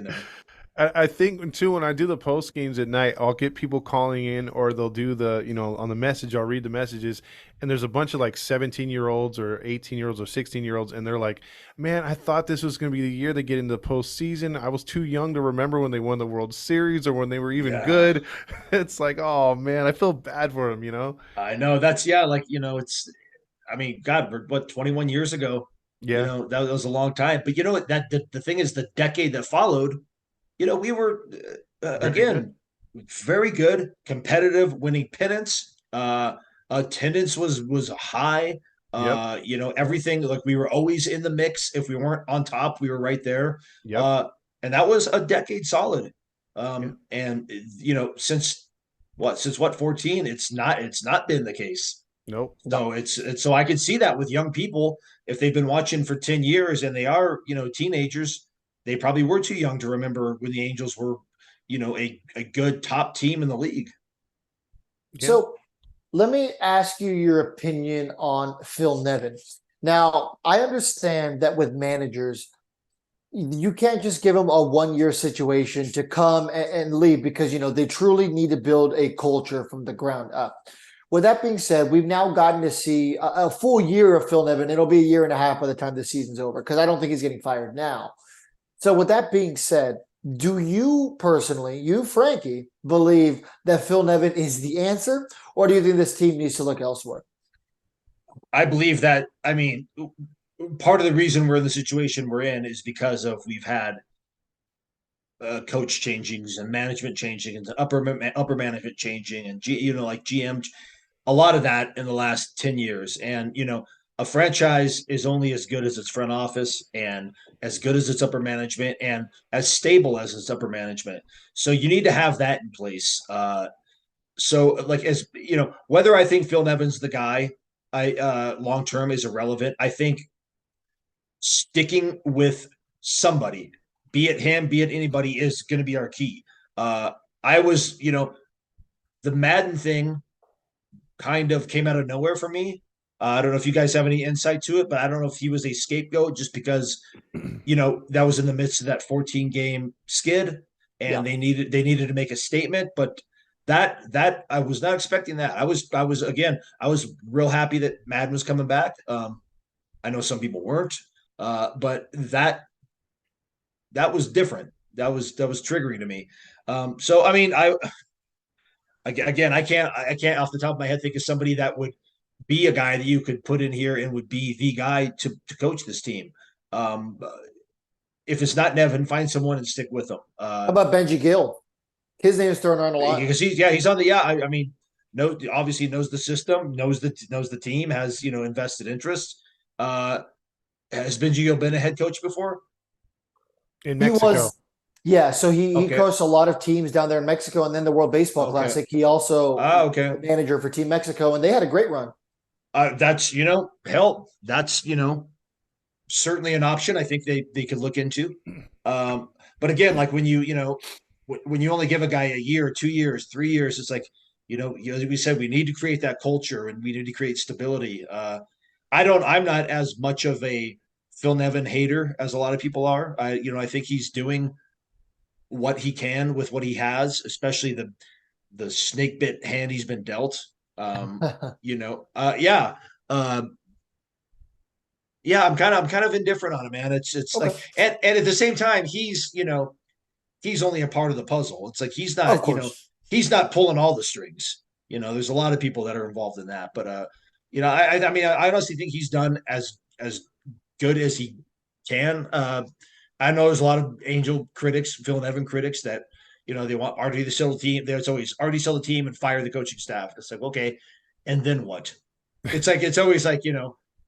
[SPEAKER 2] I think too when I do the post games at night, I'll get people calling in, or they'll do on the message. I'll read the messages, and there's a bunch of like 17-year-olds or 18-year-olds or 16-year-olds, and they're like, "Man, I thought this was going to be the year they get into the postseason. I was too young to remember when they won the World Series or when they were even
[SPEAKER 4] Yeah,
[SPEAKER 2] good." It's like, oh man, I feel bad for them.
[SPEAKER 4] I know. That's yeah, like it's. I mean, God, what 21 years ago?
[SPEAKER 2] Yeah.
[SPEAKER 4] That was a long time. But you know what? The thing is, the decade that followed, we were
[SPEAKER 2] Very good.
[SPEAKER 4] again very good, competitive, winning pennants. Attendance was high.
[SPEAKER 2] Yep.
[SPEAKER 4] Everything like we were always in the mix. If we weren't on top, we were right there.
[SPEAKER 2] Yep.
[SPEAKER 4] And that was a decade solid.
[SPEAKER 2] Yeah.
[SPEAKER 4] And since what 14, it's not been the case.
[SPEAKER 2] Nope.
[SPEAKER 4] So so I could see that with young people, if they've been watching for 10 years and they are, teenagers, they probably were too young to remember when the Angels were, a good top team in the league.
[SPEAKER 2] Yeah.
[SPEAKER 3] So let me ask you your opinion on Phil Nevin. Now, I understand that with managers, you can't just give them a 1 year situation to come and leave because they truly need to build a culture from the ground up. With that being said, we've now gotten to see a full year of Phil Nevin. It'll be a year and a half by the time the season's over because I don't think he's getting fired now. So with that being said, do you personally, you Frankie, believe that Phil Nevin is the answer, or do you think this team needs to look elsewhere?
[SPEAKER 4] I believe that. I mean, part of the reason we're in the situation we're in is because of we've had coach changings and management changing and upper management changing and like GM, a lot of that in the last 10 years. And a franchise is only as good as its front office and as good as its upper management and as stable as its upper management. So you need to have that in place. So like, as whether I think Phil Nevin's the guy, I long term is irrelevant. I think sticking with somebody, be it him, be it anybody, is going to be our key. I was, the Madden thing kind of came out of nowhere for me. I don't know if you guys have any insight to it, but I don't know if he was a scapegoat just because, that was in the midst of that 14 game skid and they needed to make a statement. But that I was not expecting that. I was real happy that Madden was coming back. I know some people weren't, but that was different. That was triggering to me. So I mean, I can't off the top of my head think of somebody that would be a guy that you could put in here and would be the guy to coach this team. If it's not Nevin, find someone and stick with them.
[SPEAKER 3] How about Benji Gill? His name is thrown around a lot
[SPEAKER 4] because he's on the I mean, obviously knows the system, knows the team, has invested interest. Has Benji Gill been a head coach before?
[SPEAKER 2] In Mexico.
[SPEAKER 3] So he coached a lot of teams down there in Mexico, and then the World Baseball Classic. He also was manager for Team Mexico, and they had a great run.
[SPEAKER 4] That's hell, that's certainly an option I think they could look into. But again, like when you only give a guy a year, 2 years, 3 years, it's like we said, we need to create that culture and we need to create stability. I'm not as much of a Phil Nevin hater as a lot of people are. I think he's doing what he can with what he has, especially the snake bit hand he's been dealt. I'm kind of indifferent on him, man. It's okay. Like, and at the same time, he's only a part of the puzzle. It's like he's not, he's not pulling all the strings. There's a lot of people that are involved in that, but I mean, I honestly think he's done as good as he can. I know there's a lot of Angel critics, Phil Nevin critics that they want Artie to sell the team. There's always Artie sell the team and fire the coaching staff. It's like, okay, and then what? It's always like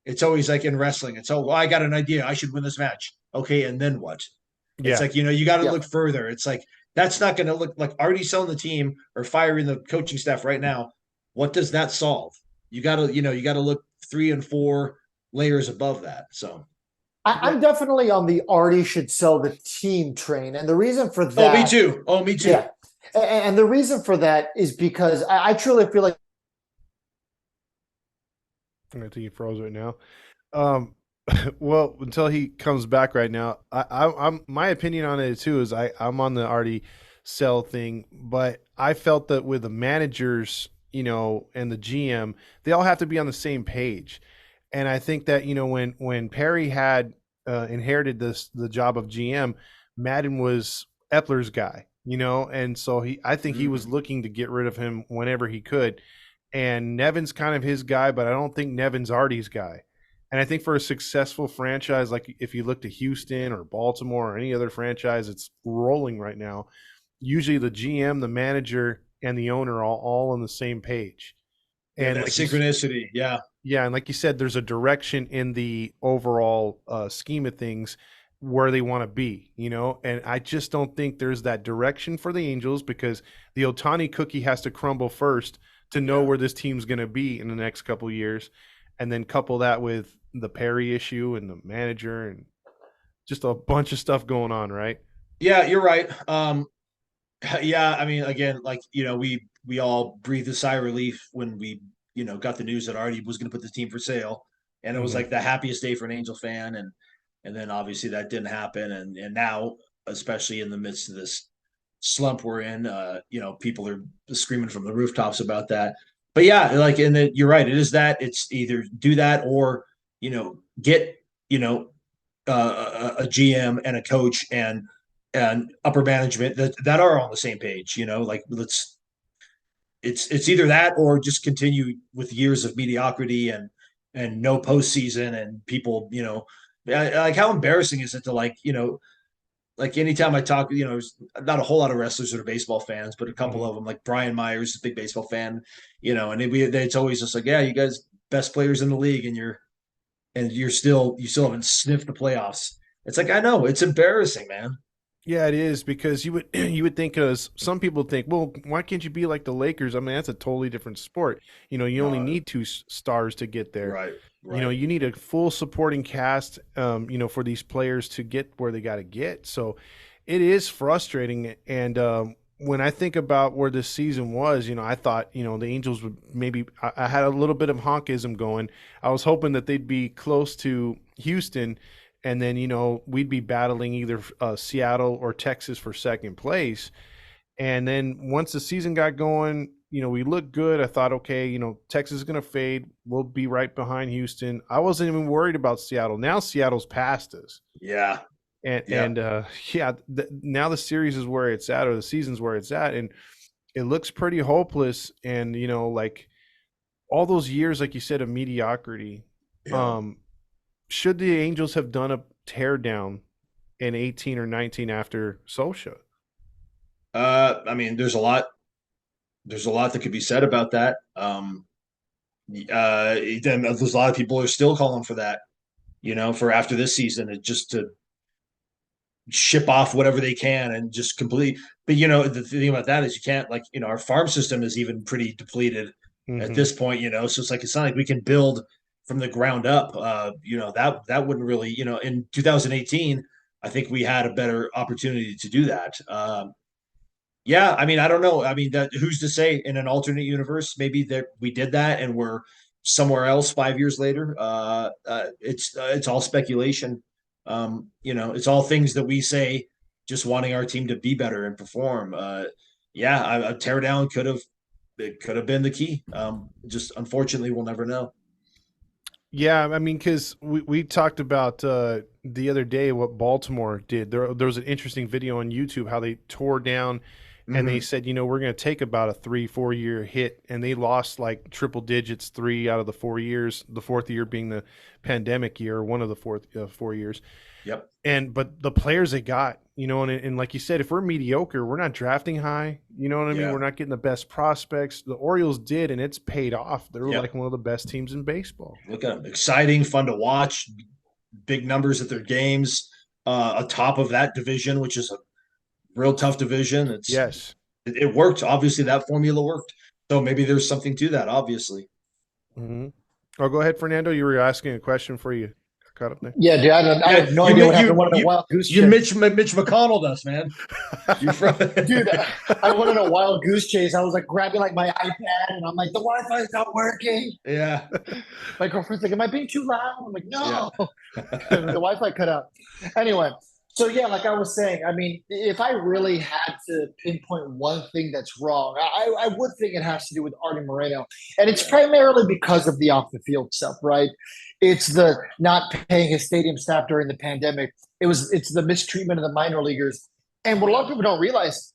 [SPEAKER 4] it's always like in wrestling. It's I got an idea. I should win this match. Okay, and then what? It's like you got to look further. It's like that's not going to look like Artie selling the team or firing the coaching staff right now. What does that solve? You got to look 3 and 4 layers above that. So.
[SPEAKER 3] I'm definitely on the Artie should sell the team train. And the reason for that.
[SPEAKER 4] Oh, me too.
[SPEAKER 3] Yeah. And the reason for that is because I truly feel like.
[SPEAKER 2] I think he froze right now. Well, until he comes back right now, I'm my opinion on it too is I'm on the Artie sell thing, but I felt that with the managers, and the GM, they all have to be on the same page. And I think that, when Perry had inherited the job of GM, Madden was Epler's guy, and so I think he was looking to get rid of him whenever he could. And Nevin's kind of his guy, but I don't think Nevin's Artie's guy. And I think for a successful franchise, like if you look to Houston or Baltimore or any other franchise that's rolling right now, usually the GM, the manager, and the owner are all on the same page.
[SPEAKER 4] And that synchronicity, yeah.
[SPEAKER 2] Yeah, and like you said, there's a direction in the overall scheme of things where they want to be, and I just don't think there's that direction for the Angels because the Ohtani cookie has to crumble first to know where this team's going to be in the next couple of years, and then couple that with the Perry issue and the manager and just a bunch of stuff going on, right?
[SPEAKER 4] Yeah, you're right. I mean, again, like, we all breathe a sigh of relief when we got the news that Artie was going to put the team for sale, and it was
[SPEAKER 2] Mhm.
[SPEAKER 4] like the happiest day for an Angel fan, and then obviously that didn't happen, and now, especially in the midst of this slump we're in, people are screaming from the rooftops about that. But yeah, like, and then you're right, it is that it's either do that or get a GM and a coach and upper management that are on the same page. Like it's either that or just continue with years of mediocrity and no postseason and people. Like how embarrassing is it to like anytime I talk, there's not a whole lot of wrestlers that are baseball fans, but a couple
[SPEAKER 2] Mhm.
[SPEAKER 4] of them, like Brian Myers, is a big baseball fan, and it's always just like, yeah, you guys best players in the league, and you still haven't sniffed the playoffs. It's like, I know, it's embarrassing, man.
[SPEAKER 2] Yeah, it is because you would you would think, as some people think, well, why can't you be like the Lakers? I mean, that's a totally different sport. You only
[SPEAKER 4] No,
[SPEAKER 2] need two stars to get there.
[SPEAKER 4] right, right.
[SPEAKER 2] You need a full supporting cast, for these players to get where they got to get. So it is frustrating. And when I think about where this season was, I thought, the Angels would maybe, I had a little bit of honkism going. I was hoping that they'd be close to Houston, and then, we'd be battling either Seattle or Texas for second place. And then once the season got going, we looked good. I thought, okay, Texas is going to fade. We'll be right behind Houston. I wasn't even worried about Seattle. Now Seattle's past us.
[SPEAKER 4] Yeah,
[SPEAKER 2] And,
[SPEAKER 4] yeah,
[SPEAKER 2] yeah, now the series is where it's at, or the season's where it's at. And it looks pretty hopeless. And, like all those years, like you said, of mediocrity,
[SPEAKER 4] yeah.
[SPEAKER 2] um, should the Angels have done a teardown in 18 or 19 after Sosha?
[SPEAKER 4] I mean, there's a lot that could be said about that. Then there's a lot of people are still calling for that, for after this season, it just to ship off whatever they can and just complete. But the thing about that is you can't, like, our farm system is even pretty depleted at
[SPEAKER 2] Hmm.
[SPEAKER 4] this point, so it's not like we can build from the ground up. That wouldn't really, in 2018, I think we had a better opportunity to do that. Yeah, I mean, I don't know. I mean, that who's to say in an alternate universe, maybe that we did that and we're somewhere else 5 years later. It's all speculation. It's all things that we say, just wanting our team to be better and perform. Yeah, a teardown could have been the key. Just unfortunately, we'll never know.
[SPEAKER 2] Yeah, I mean, because we talked about the other day what Baltimore did. There was an interesting video on YouTube how they tore down, and they
[SPEAKER 4] Mm-hmm.
[SPEAKER 2] said, we're going to take about a 3-4 year hit, and they lost like triple digits 3 out of the 4 years. The fourth year being the pandemic year, one of the 4 years.
[SPEAKER 4] Yep.
[SPEAKER 2] But the players they got, and like you said, if we're mediocre, we're not drafting high. You know what I mean?
[SPEAKER 4] Yeah.
[SPEAKER 2] We're not getting the best prospects. The Orioles did, and it's paid off. They're
[SPEAKER 4] Yep.
[SPEAKER 2] like one of the best teams in baseball.
[SPEAKER 4] Look at them. Exciting, fun to watch. Big numbers at their games. Atop of that division, which is a real tough division.
[SPEAKER 2] Yes.
[SPEAKER 4] It worked. Obviously, that formula worked. So maybe there's something to that. Obviously,
[SPEAKER 2] Mm-hmm. Oh, go ahead, Fernando. You were asking a question before you caught up there.
[SPEAKER 3] Yeah, dude, I
[SPEAKER 4] yeah.
[SPEAKER 3] have no
[SPEAKER 4] You
[SPEAKER 3] idea what
[SPEAKER 4] you
[SPEAKER 3] happened. One of the
[SPEAKER 4] you
[SPEAKER 3] wild goose
[SPEAKER 4] you
[SPEAKER 3] chase.
[SPEAKER 4] Mitch McConnell us, man. You from
[SPEAKER 3] Dude, I went on a wild goose chase. I was like grabbing like my iPad, and I'm like, the Wi-Fi is not working.
[SPEAKER 4] Yeah,
[SPEAKER 3] My girlfriend's like, am I being too loud? I'm like,
[SPEAKER 4] yeah,
[SPEAKER 3] no. The Wi-Fi cut out. Anyway, so yeah, like I was saying, I mean, if I really had to pinpoint one thing that's wrong, I would think it has to do with Artie Moreno, and it's primarily because of the off the field stuff, right? It's the not paying his stadium staff during the pandemic. It's the mistreatment of the minor leaguers, and what a lot of people don't realize,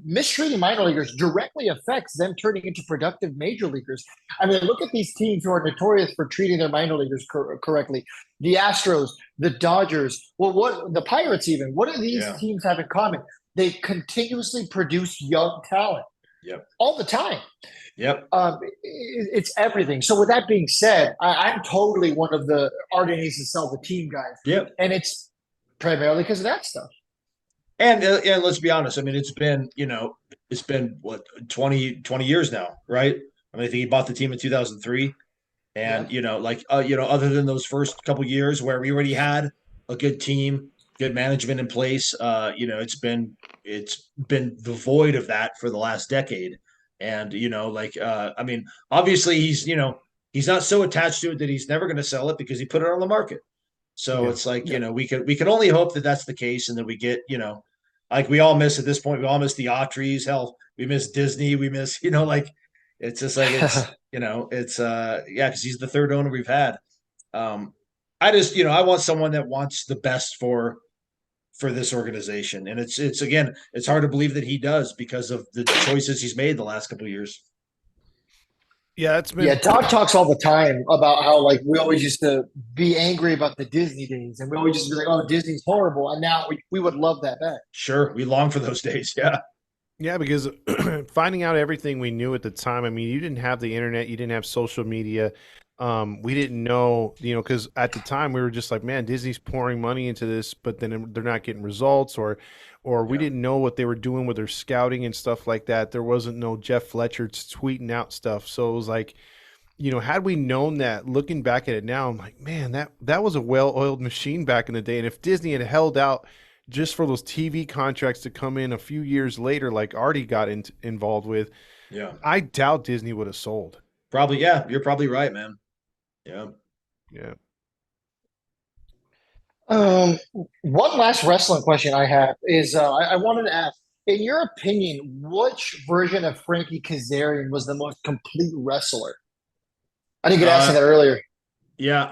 [SPEAKER 3] mistreating minor leaguers directly affects them turning into productive major leaguers. I mean, look at these teams who are notorious for treating their minor leaguers correctly. The Astros, the Dodgers, well, what the Pirates even. What do these
[SPEAKER 4] yeah.
[SPEAKER 3] teams have in common? They continuously produce young talent
[SPEAKER 4] Yep.
[SPEAKER 3] all the time.
[SPEAKER 4] Yep.
[SPEAKER 3] It's everything. So with that being said, I'm totally one of the Artie needs to sell the team guys.
[SPEAKER 4] Yep.
[SPEAKER 3] And it's primarily because of that stuff.
[SPEAKER 4] And let's be honest. I mean, it's been what 20 years now, right? I mean, I think he bought the team in 2003, and
[SPEAKER 3] Yeah.
[SPEAKER 4] other than those first couple years where we already had a good team, good management in place, it's been devoid of that for the last decade. And, like, I mean, obviously he's not so attached to it that he's never going to sell it because he put it on the market. So
[SPEAKER 2] Yeah.
[SPEAKER 4] it's like, we can only hope that that's the case, and that we get, like we all miss at this point, we all miss the Autries. Hell, we miss Disney. We miss, like, it's just like, it's, yeah, because he's the third owner we've had. Um, I just, I want someone that wants the best for this organization. And it's again, it's hard to believe that he does because of the choices he's made the last couple of years.
[SPEAKER 2] Yeah, it's
[SPEAKER 3] Yeah,
[SPEAKER 2] been
[SPEAKER 3] Todd talks all the time about how like we always used to be angry about the Disney days, and we always used to be like, "Oh, Disney's horrible," and now we would love that back.
[SPEAKER 4] Sure, we long for those days. Yeah.
[SPEAKER 2] yeah, because finding out everything we knew at the time, I mean, you didn't have the internet, you didn't have social media. We didn't know, because at the time we were just like, man, Disney's pouring money into this, but then they're not getting results, or we
[SPEAKER 4] Yeah.
[SPEAKER 2] didn't know what they were doing with their scouting and stuff like that. There wasn't no Jeff Fletcher tweeting out stuff. So it was like, had we known that, looking back at it now, I'm like, man, that was a well-oiled machine back in the day. And if Disney had held out just for those TV contracts to come in a few years later, like Artie got involved with,
[SPEAKER 4] Yeah.
[SPEAKER 2] I doubt Disney would have sold.
[SPEAKER 4] Probably. Yeah. You're probably right, man. Yeah.
[SPEAKER 2] Yeah.
[SPEAKER 3] Um, One last wrestling question I have is I wanted to ask, in your opinion, which version of Frankie Kazarian was the most complete wrestler? I didn't get asked
[SPEAKER 4] Uh,
[SPEAKER 3] that earlier.
[SPEAKER 4] yeah.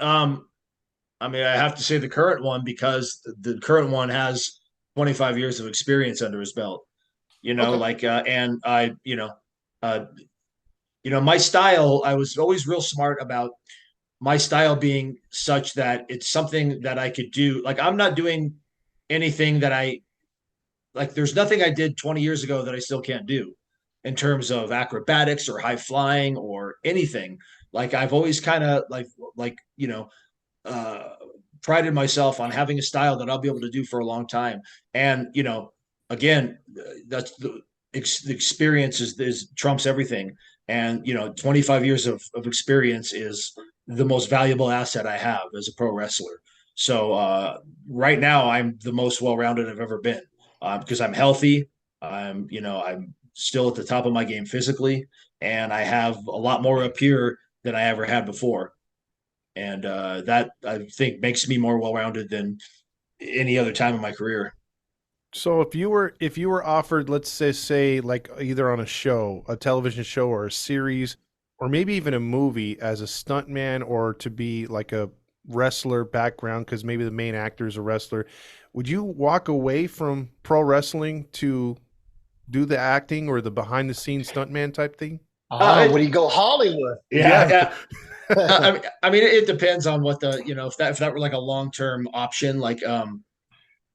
[SPEAKER 4] I mean, I have to say the current one because the current one has 25 years of experience under his belt,
[SPEAKER 3] Okay.
[SPEAKER 4] like, and uh, my style, I was always real smart about my style being such that it's something that I could do. Like, I'm not doing anything that there's nothing I did 20 years ago that I still can't do in terms of acrobatics or high flying or anything. Like, I've always kind of like, uh, prided myself on having a style that I'll be able to do for a long time. And, again, that's the experience is trumps everything. And, 25 years of experience is the most valuable asset I have as a pro wrestler. So, right now I'm the most well-rounded I've ever been, because I'm healthy. I'm still at the top of my game physically, and I have a lot more up here than I ever had before. And that, I think, makes me more well-rounded than any other time in my career.
[SPEAKER 2] So if you were offered, let's say like either on a show, a television show or a series, or maybe even a movie as a stuntman or to be like a wrestler background, because maybe the main actor is a wrestler, would you walk away from pro wrestling to do the acting or the behind the scenes stuntman type thing?
[SPEAKER 3] Oh, would he go Hollywood?
[SPEAKER 4] Yeah,
[SPEAKER 2] Yeah.
[SPEAKER 4] yeah. I mean, it depends on what if that were like a long-term option, like,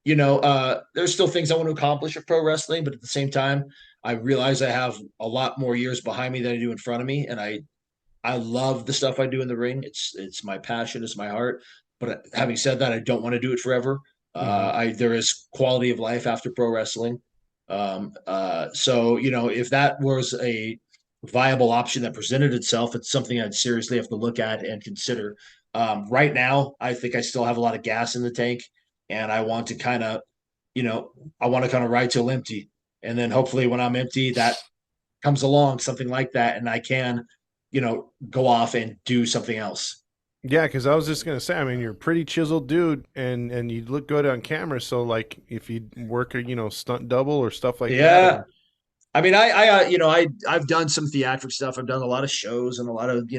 [SPEAKER 4] there's still things I want to accomplish at pro wrestling, but at the same time, I realize I have a lot more years behind me than I do in front of me, and I love the stuff I do in the ring. It's my passion, it's my heart. But having said that, I don't want to do it forever.
[SPEAKER 2] Mhm.
[SPEAKER 4] There is quality of life after pro wrestling. So, if that was a viable option that presented itself, it's something I'd seriously have to look at and consider. Right now, I think I still have a lot of gas in the tank, and I want to kind of, I want to kind of ride till empty, and then hopefully when I'm empty, that comes along, something like that, and I can, go off and do something else.
[SPEAKER 2] Yeah, because I was just gonna say, I mean, you're a pretty chiseled dude, and you look good on camera. So, like, if you work a stunt double or stuff like that,
[SPEAKER 4] Yeah.
[SPEAKER 2] or
[SPEAKER 4] I mean, I've done some theatric stuff. I've done a lot of shows and a lot of,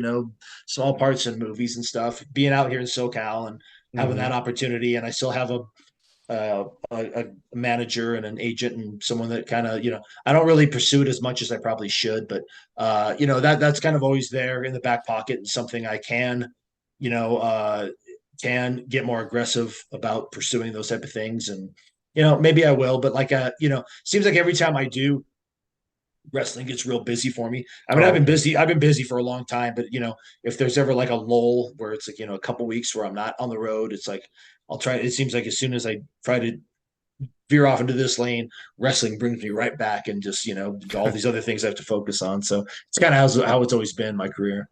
[SPEAKER 4] small parts in movies and stuff. Being out here in SoCal and having
[SPEAKER 2] Mhm.
[SPEAKER 4] that opportunity, and I still have a manager and an agent and someone that kind of, I don't really pursue it as much as I probably should, but that's kind of always there in the back pocket, and something I you know, uh, can get more aggressive about pursuing those type of things. And, maybe I will, but like, seems like every time I do, wrestling gets real busy for me. I mean, I've
[SPEAKER 2] oh,
[SPEAKER 4] been busy. I've been busy for a long time, but, if there's ever like a lull where it's like, a couple weeks where I'm not on the road, it's like I'll try. It seems like as soon as I try to veer off into this lane, wrestling brings me right back, and just, all these other things I have to focus on. So it's kind of how it's always been my career.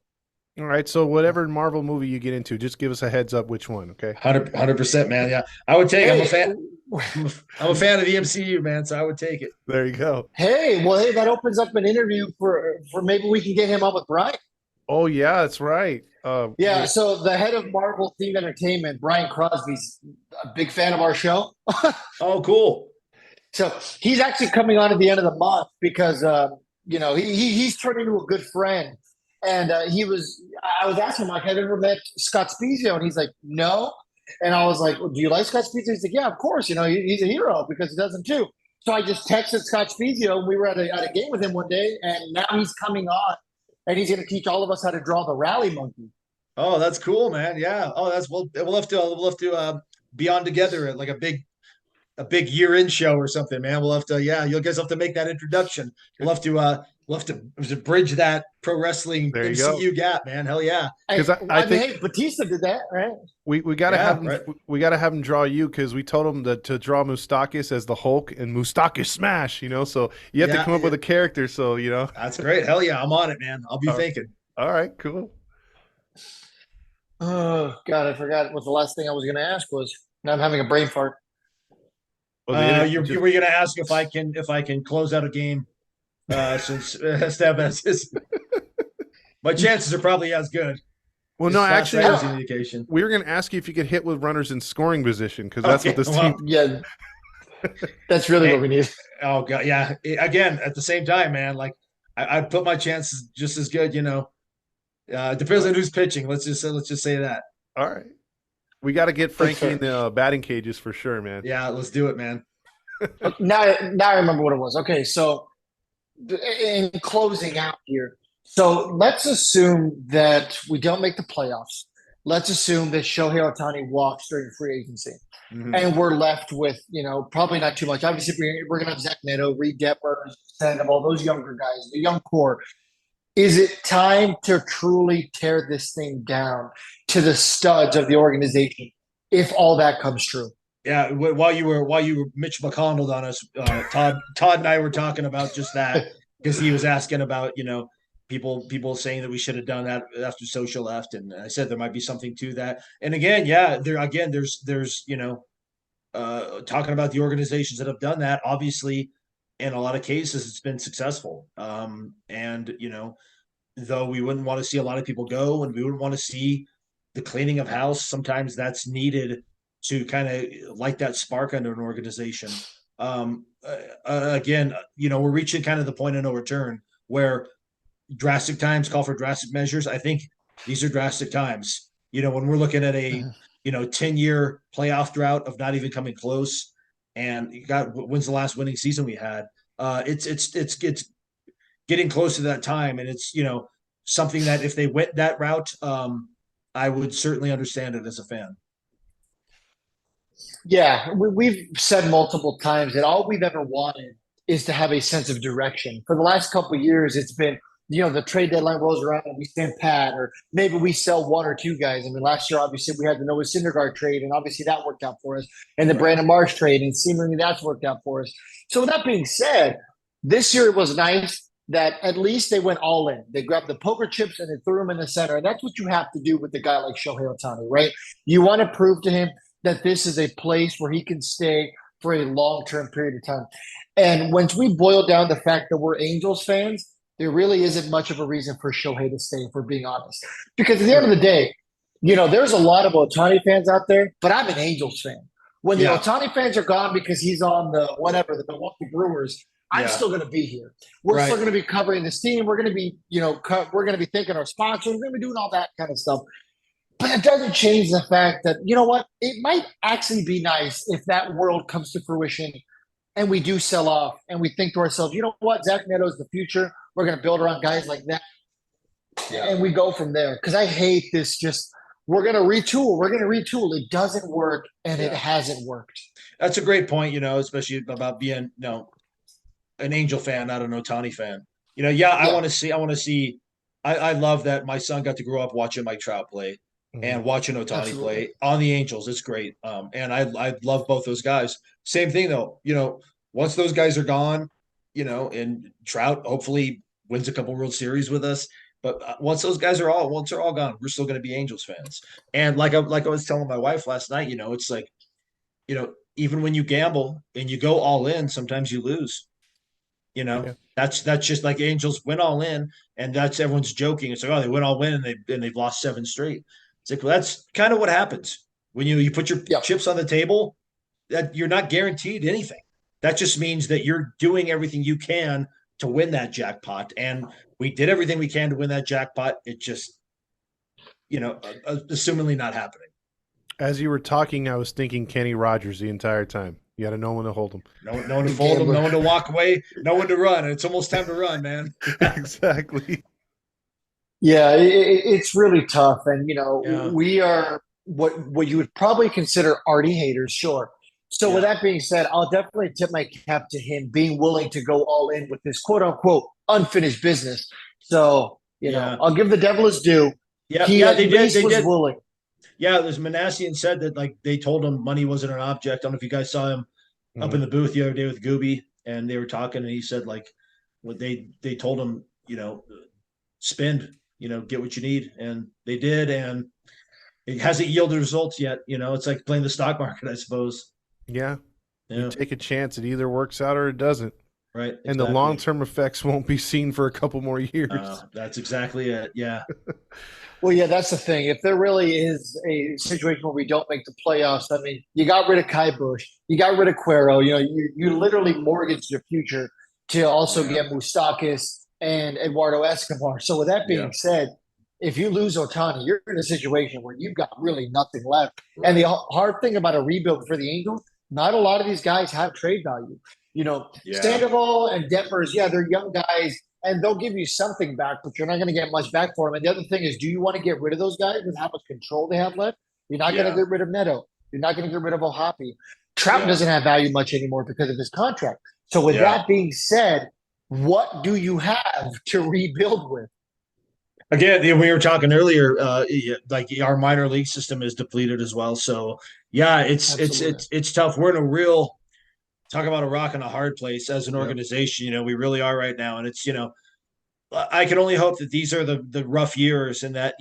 [SPEAKER 2] All right. So whatever Marvel movie you get into, just give us a heads up which one. Okay.
[SPEAKER 4] 100%, man. Yeah, I would take. I'm a
[SPEAKER 3] Hey,
[SPEAKER 4] fan. I'm a fan of the MCU, man. So I would take it.
[SPEAKER 2] There you go.
[SPEAKER 3] hey, that opens up an interview for maybe we can get him on with Brian.
[SPEAKER 2] Oh yeah, that's right.
[SPEAKER 3] Yeah, so the head of Marvel Theme Entertainment, Brian Crosby's a big fan of our show.
[SPEAKER 4] Oh, cool.
[SPEAKER 3] So he's actually coming on at the end of the month because he's turned into a good friend. And I was asking him, like, have you ever met Scott Spezio? And he's like, no. And I was like, well, do you like Scott Spezio? He's like, yeah, of course. He's a hero because he doesn't too. So I just texted Scott Spezio, and we were at a game with him one day, and now he's coming on, and he's going to teach all of us how to draw the rally monkey.
[SPEAKER 4] Oh, that's cool, man. Yeah. Oh, we'll have to be on together at like a big year-end show or something, man. We'll have to, yeah, you guys have to make that introduction. We'll have to bridge that pro wrestling
[SPEAKER 2] There you
[SPEAKER 4] MCU
[SPEAKER 2] go.
[SPEAKER 4] gap, man. Hell yeah.
[SPEAKER 2] Because I
[SPEAKER 3] mean,
[SPEAKER 2] think
[SPEAKER 3] hey, Batista did that, right?
[SPEAKER 2] we gotta
[SPEAKER 4] Yeah,
[SPEAKER 2] have him,
[SPEAKER 4] right.
[SPEAKER 2] we gotta have him draw you because we told him to draw Mustakis as the Hulk and Mustakis Smash. So you have to
[SPEAKER 4] Yeah,
[SPEAKER 2] come up
[SPEAKER 4] yeah.
[SPEAKER 2] with a character. So
[SPEAKER 4] That's great. Hell yeah. I'm on it, man. I'll be
[SPEAKER 2] All right.
[SPEAKER 4] thinking.
[SPEAKER 2] All right, cool.
[SPEAKER 3] Oh God, I forgot what the last thing I was going to ask was. Now I'm having a brain fart.
[SPEAKER 2] Well, the interview
[SPEAKER 4] You were gonna ask if I can close out a game, since Stab my chances are probably as good.
[SPEAKER 2] well, no, actually,
[SPEAKER 4] That was the indication.
[SPEAKER 2] we were going to ask you if you could hit with runners in scoring position because that's what
[SPEAKER 4] Okay,
[SPEAKER 2] this
[SPEAKER 4] well,
[SPEAKER 2] team.
[SPEAKER 3] Yeah, that's really what we need.
[SPEAKER 4] Oh god, yeah. Again, at the same time, man, like I'd put my chances just as good. Depends on who's pitching. Let's just say that.
[SPEAKER 2] All right, we got to get Frankie in the batting cages for sure, man.
[SPEAKER 4] Yeah, let's do it, man.
[SPEAKER 3] Now I remember what it was. Okay, so in closing out here, so let's assume that we don't make the playoffs. Let's assume that Shohei Ohtani walks during free agency,
[SPEAKER 4] Mhm.
[SPEAKER 3] and we're left with probably not too much. Obviously, we're going to have Zach Neto, Reed Detmers, Sandoval, those younger guys, the young core. Is it time to truly tear this thing down to the studs of the organization if all that comes true?
[SPEAKER 4] Yeah, while you were Mitch McConnell on us, Todd and I were talking about just that because he was asking about people saying that we should have done that after Social left, and I said there might be something to that. And again, yeah, there's talking about the organizations that have done that. Obviously, in a lot of cases, it's been successful. And though we wouldn't want to see a lot of people go, and we wouldn't want to see the cleaning of house, sometimes that's needed to kind of light that spark under an organization. Again, we're reaching kind of the point of no return where drastic times call for drastic measures. I think these are drastic times. When we're looking at a 10-year playoff drought of not even coming close, and when's the last winning season we had? It's getting close to that time, and it's something that if they went that route, I would certainly understand it as a fan.
[SPEAKER 3] Yeah, we've said multiple times that all we've ever wanted is to have a sense of direction. For the last couple of years, it's been, the trade deadline rolls around and we stand pat, or maybe we sell one or two guys. I mean, last year, obviously, we had the Noah Syndergaard trade, and obviously that worked out for us, and the Brandon Marsh trade, and seemingly that's worked out for us. So with that being said, this year it was nice that at least they went all in. They grabbed the poker chips and they threw them in the center. And that's what you have to do with a guy like Shohei Ohtani, right? You want to prove to him that this is a place where he can stay for a long-term period of time. And once we boil down the fact that we're Angels fans, there really isn't much of a reason for Shohei to stay, if we're being honest. Because at the end of the day, there's a lot of Ohtani fans out there, but I'm an Angels fan. When the Ohtani fans are gone because he's on the Milwaukee Brewers, I'm still going to be here. We're still going to be covering this team. We're going to be, we're going to be thanking our sponsors. We're going to be doing all that kind of stuff. But it doesn't change the fact that, it might actually be nice if that world comes to fruition and we do sell off and we think to ourselves, you know what, Zach Neto is the future. We're going to build around guys like that. Yeah. And we go from there. Because I hate this we're going to retool. We're going to retool. It doesn't work, and it hasn't worked.
[SPEAKER 4] That's a great point, especially about being, an Angel fan, not an Ohtani fan. I want to see. I love that my son got to grow up watching Mike Trout play and watching Ohtani play on the Angels. It's great. And I love both those guys. Same thing though. Once those guys are gone, and Trout hopefully wins a couple World Series with us, But once they're all gone, we're still going to be Angels fans. And like I was telling my wife last night, it's like, even when you gamble and you go all in, sometimes you lose.
[SPEAKER 2] Yeah.
[SPEAKER 4] That's just like Angels went all in, and that's everyone's joking. It's like, oh, they went all in and they've lost 7 straight. It's like, well, that's kind of what happens when you put your
[SPEAKER 3] Yep.
[SPEAKER 4] chips on the table. That you're not guaranteed anything. That just means that you're doing everything you can to win that jackpot, and we did everything we can to win that jackpot. It just, assumingly not happening.
[SPEAKER 2] As you were talking, I was thinking Kenny Rogers the entire time. You got to know when to hold him.
[SPEAKER 4] No one to fold them, no one to walk away, no one to run. And it's almost time to run, man.
[SPEAKER 2] Exactly.
[SPEAKER 3] Yeah, it's really tough, and
[SPEAKER 4] Yeah.
[SPEAKER 3] we are what you would probably consider arty haters, sure. So with that being said, I'll definitely tip my cap to him being willing to go all in with this quote unquote unfinished business. So I'll give the devil his due.
[SPEAKER 4] Yeah,
[SPEAKER 3] He
[SPEAKER 4] yeah,
[SPEAKER 3] at
[SPEAKER 4] they did.
[SPEAKER 3] least
[SPEAKER 4] They
[SPEAKER 3] was
[SPEAKER 4] did.
[SPEAKER 3] willing.
[SPEAKER 4] Yeah, there's Manassian said that like they told him money wasn't an object. I don't know if you guys saw him up in the booth the other day with Gooby, and they were talking, and he said like what they told him, spend, get what you need, and they did, and it hasn't yielded results yet. It's like playing the stock market, I suppose.
[SPEAKER 2] Yeah. You
[SPEAKER 4] Yeah,
[SPEAKER 2] take a chance. It either works out or it doesn't.
[SPEAKER 4] right.
[SPEAKER 2] And the
[SPEAKER 4] Exactly.
[SPEAKER 2] long-term effects won't be seen for a couple more years.
[SPEAKER 4] That's exactly it. Yeah.
[SPEAKER 3] Well, yeah, that's the thing. If there really is a situation where we don't make the playoffs, I mean, you got rid of Kai Bush, you got rid of Cuero. You literally mortgaged your future to also get Moustakis and Eduardo Escobar. So with that being said, if you lose Otani, you're in a situation where you've got really nothing left. Right. And the hard thing about a rebuild for the Angels, not a lot of these guys have trade value. Sandoval and Detmers, they're young guys, and they'll give you something back, but you're not going to get much back for them. And the other thing is, do you want to get rid of those guys with how much control they have left? You're not going to get rid of Neto. You're not going to get rid of Ohapi. Trout doesn't have value much anymore because of his contract. So with that being said, what do you have to rebuild with?
[SPEAKER 4] Again, we were talking earlier, like our minor league system is depleted as well. So it's tough. We're in a real, talk about a rock and a hard place as an organization. We really are right now. And it's, I can only hope that these are the rough years, and that,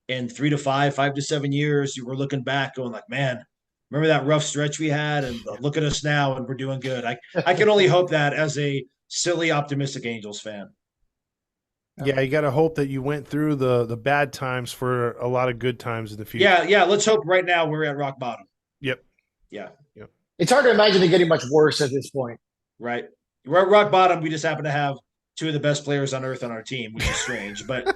[SPEAKER 4] in 3 to 5 to 7 years, we're looking back going like, man, remember that rough stretch we had, and look at us now and we're doing good. I can only hope that as a silly, optimistic Angels fan.
[SPEAKER 2] Yeah, you got to hope that you went through the bad times for a lot of good times in the future.
[SPEAKER 4] Yeah. Let's hope right now we're at rock bottom.
[SPEAKER 2] Yep.
[SPEAKER 4] Yeah.
[SPEAKER 3] It's hard to imagine it getting much worse at this point.
[SPEAKER 4] Right. We're at rock bottom. We just happen to have 2 of the best players on earth on our team, which is strange. But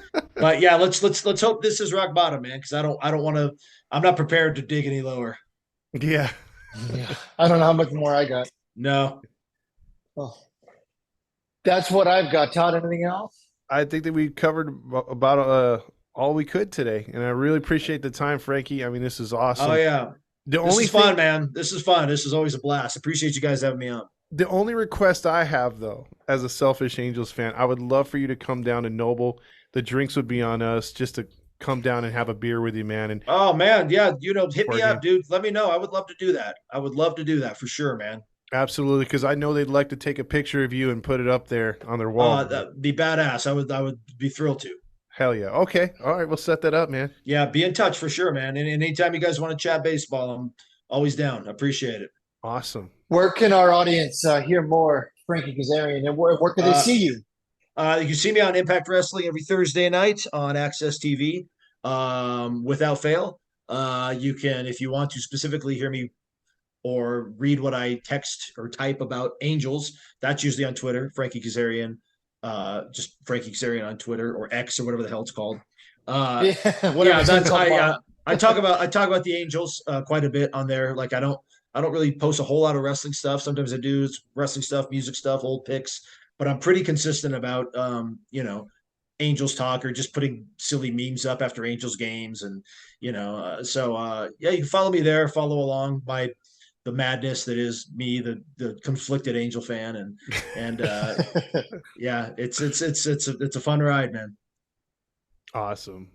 [SPEAKER 4] yeah, let's hope this is rock bottom, man, because I don't want to. I'm not prepared to dig any lower.
[SPEAKER 2] Yeah.
[SPEAKER 3] I don't know how much more I got.
[SPEAKER 4] No.
[SPEAKER 3] Oh. That's what I've got. Todd, anything else?
[SPEAKER 2] I think that we covered about all we could today, and I really appreciate the time, Frankie. I mean, this is awesome.
[SPEAKER 4] Oh yeah,
[SPEAKER 2] this is
[SPEAKER 4] fun, man. This is fun. This is always a blast. Appreciate you guys having me on.
[SPEAKER 2] The only request I have, though, as a selfish Angels fan, I would love for you to come down to Noble. The drinks would be on us, just to come down and have a beer with you, man. And
[SPEAKER 4] oh man, yeah, hit me up, dude. Let me know. I would love to do that. I would love to do that for sure, man.
[SPEAKER 2] Absolutely, because I know they'd like to take a picture of you and put it up there on their wall.
[SPEAKER 4] That'd be badass. I would be thrilled to.
[SPEAKER 2] Hell yeah. Okay. All right, we'll set that up, man.
[SPEAKER 4] Yeah, be in touch for sure, man. And anytime you guys want to chat baseball, I'm always down. I appreciate it.
[SPEAKER 2] Awesome.
[SPEAKER 3] Where can our audience hear more Frankie Kazarian, and where can they see you?
[SPEAKER 4] You can see me on Impact Wrestling every Thursday night on Access TV, without fail. You can, if you want to specifically hear me or read what I text or type about Angels, that's usually on Twitter, Frankie Kazarian, just Frankie Kazarian on Twitter, or X, or whatever the hell it's called. I talk about the Angels quite a bit on there. Like I don't really post a whole lot of wrestling stuff. Sometimes I do wrestling stuff, music stuff, old picks, but I'm pretty consistent about Angels talk, or just putting silly memes up after Angels games, and you can follow me there, follow along the madness that is me, the conflicted Angel fan, and yeah, it's a fun ride, man.
[SPEAKER 2] Awesome.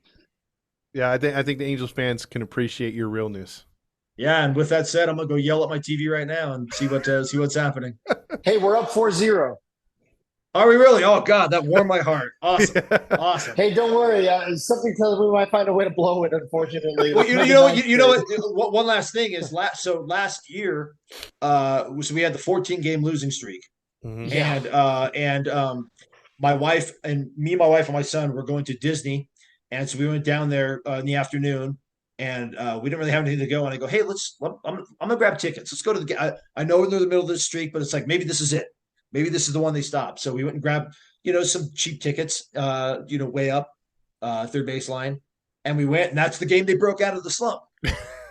[SPEAKER 2] Yeah, I think the Angels fans can appreciate your realness.
[SPEAKER 4] Yeah, and with that said, I'm gonna go yell at my TV right now and see what's happening.
[SPEAKER 3] Hey, we're up 4-0.
[SPEAKER 4] Are we really? Oh God, that warmed my heart. Awesome, awesome.
[SPEAKER 3] Hey, don't worry. Something tells me we might find a way to blow it. Unfortunately,
[SPEAKER 4] Well, you know what? One last thing is last year, so we had the 14 game losing streak,
[SPEAKER 2] Mhm.
[SPEAKER 4] and my wife and my wife and my son were going to Disney, and so we went down there in the afternoon, and we didn't really have anything to go. And I go, hey, I'm gonna grab tickets. Let's go to I know they're in the middle of the streak, but it's like maybe this is it. Maybe this is the one they stop. So we went and grabbed some cheap tickets, way up, third baseline, and we went, and that's the game they broke out of the slump.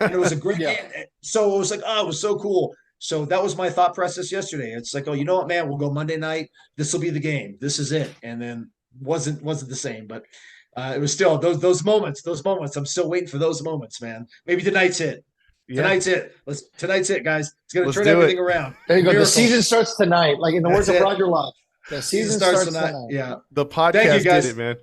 [SPEAKER 4] And it was a great game. So it was like, oh, it was so cool. So that was my thought process yesterday. It's like, oh, you know what, man, we'll go Monday night. This will be the game. This is it. And then wasn't the same, but it was still those moments. I'm still waiting for those moments, man. Maybe tonight's it.
[SPEAKER 2] Yeah.
[SPEAKER 4] Tonight's it, guys. It's gonna
[SPEAKER 2] Let's
[SPEAKER 4] turn
[SPEAKER 2] do
[SPEAKER 4] everything
[SPEAKER 2] it.
[SPEAKER 4] around.
[SPEAKER 3] There you go.
[SPEAKER 4] Miracle.
[SPEAKER 3] The season starts tonight. Like in the words of
[SPEAKER 4] That's it.
[SPEAKER 3] Roger Lodge, the season starts tonight.
[SPEAKER 4] Yeah,
[SPEAKER 2] The
[SPEAKER 4] Thank
[SPEAKER 2] podcast
[SPEAKER 4] you, guys.
[SPEAKER 2] did it, man.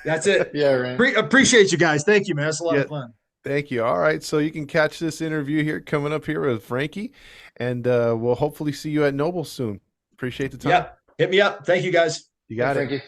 [SPEAKER 4] that's it.
[SPEAKER 3] Yeah, right.
[SPEAKER 4] Appreciate you guys. Thank you, man. That's a lot
[SPEAKER 2] Yeah.
[SPEAKER 4] of fun.
[SPEAKER 2] Thank you. All right. So you can catch this interview here coming up here with Frankie, and we'll hopefully see you at Noble soon. Appreciate the time.
[SPEAKER 4] Yeah, hit me up. Thank you, guys.
[SPEAKER 2] You got it.
[SPEAKER 3] Frankie.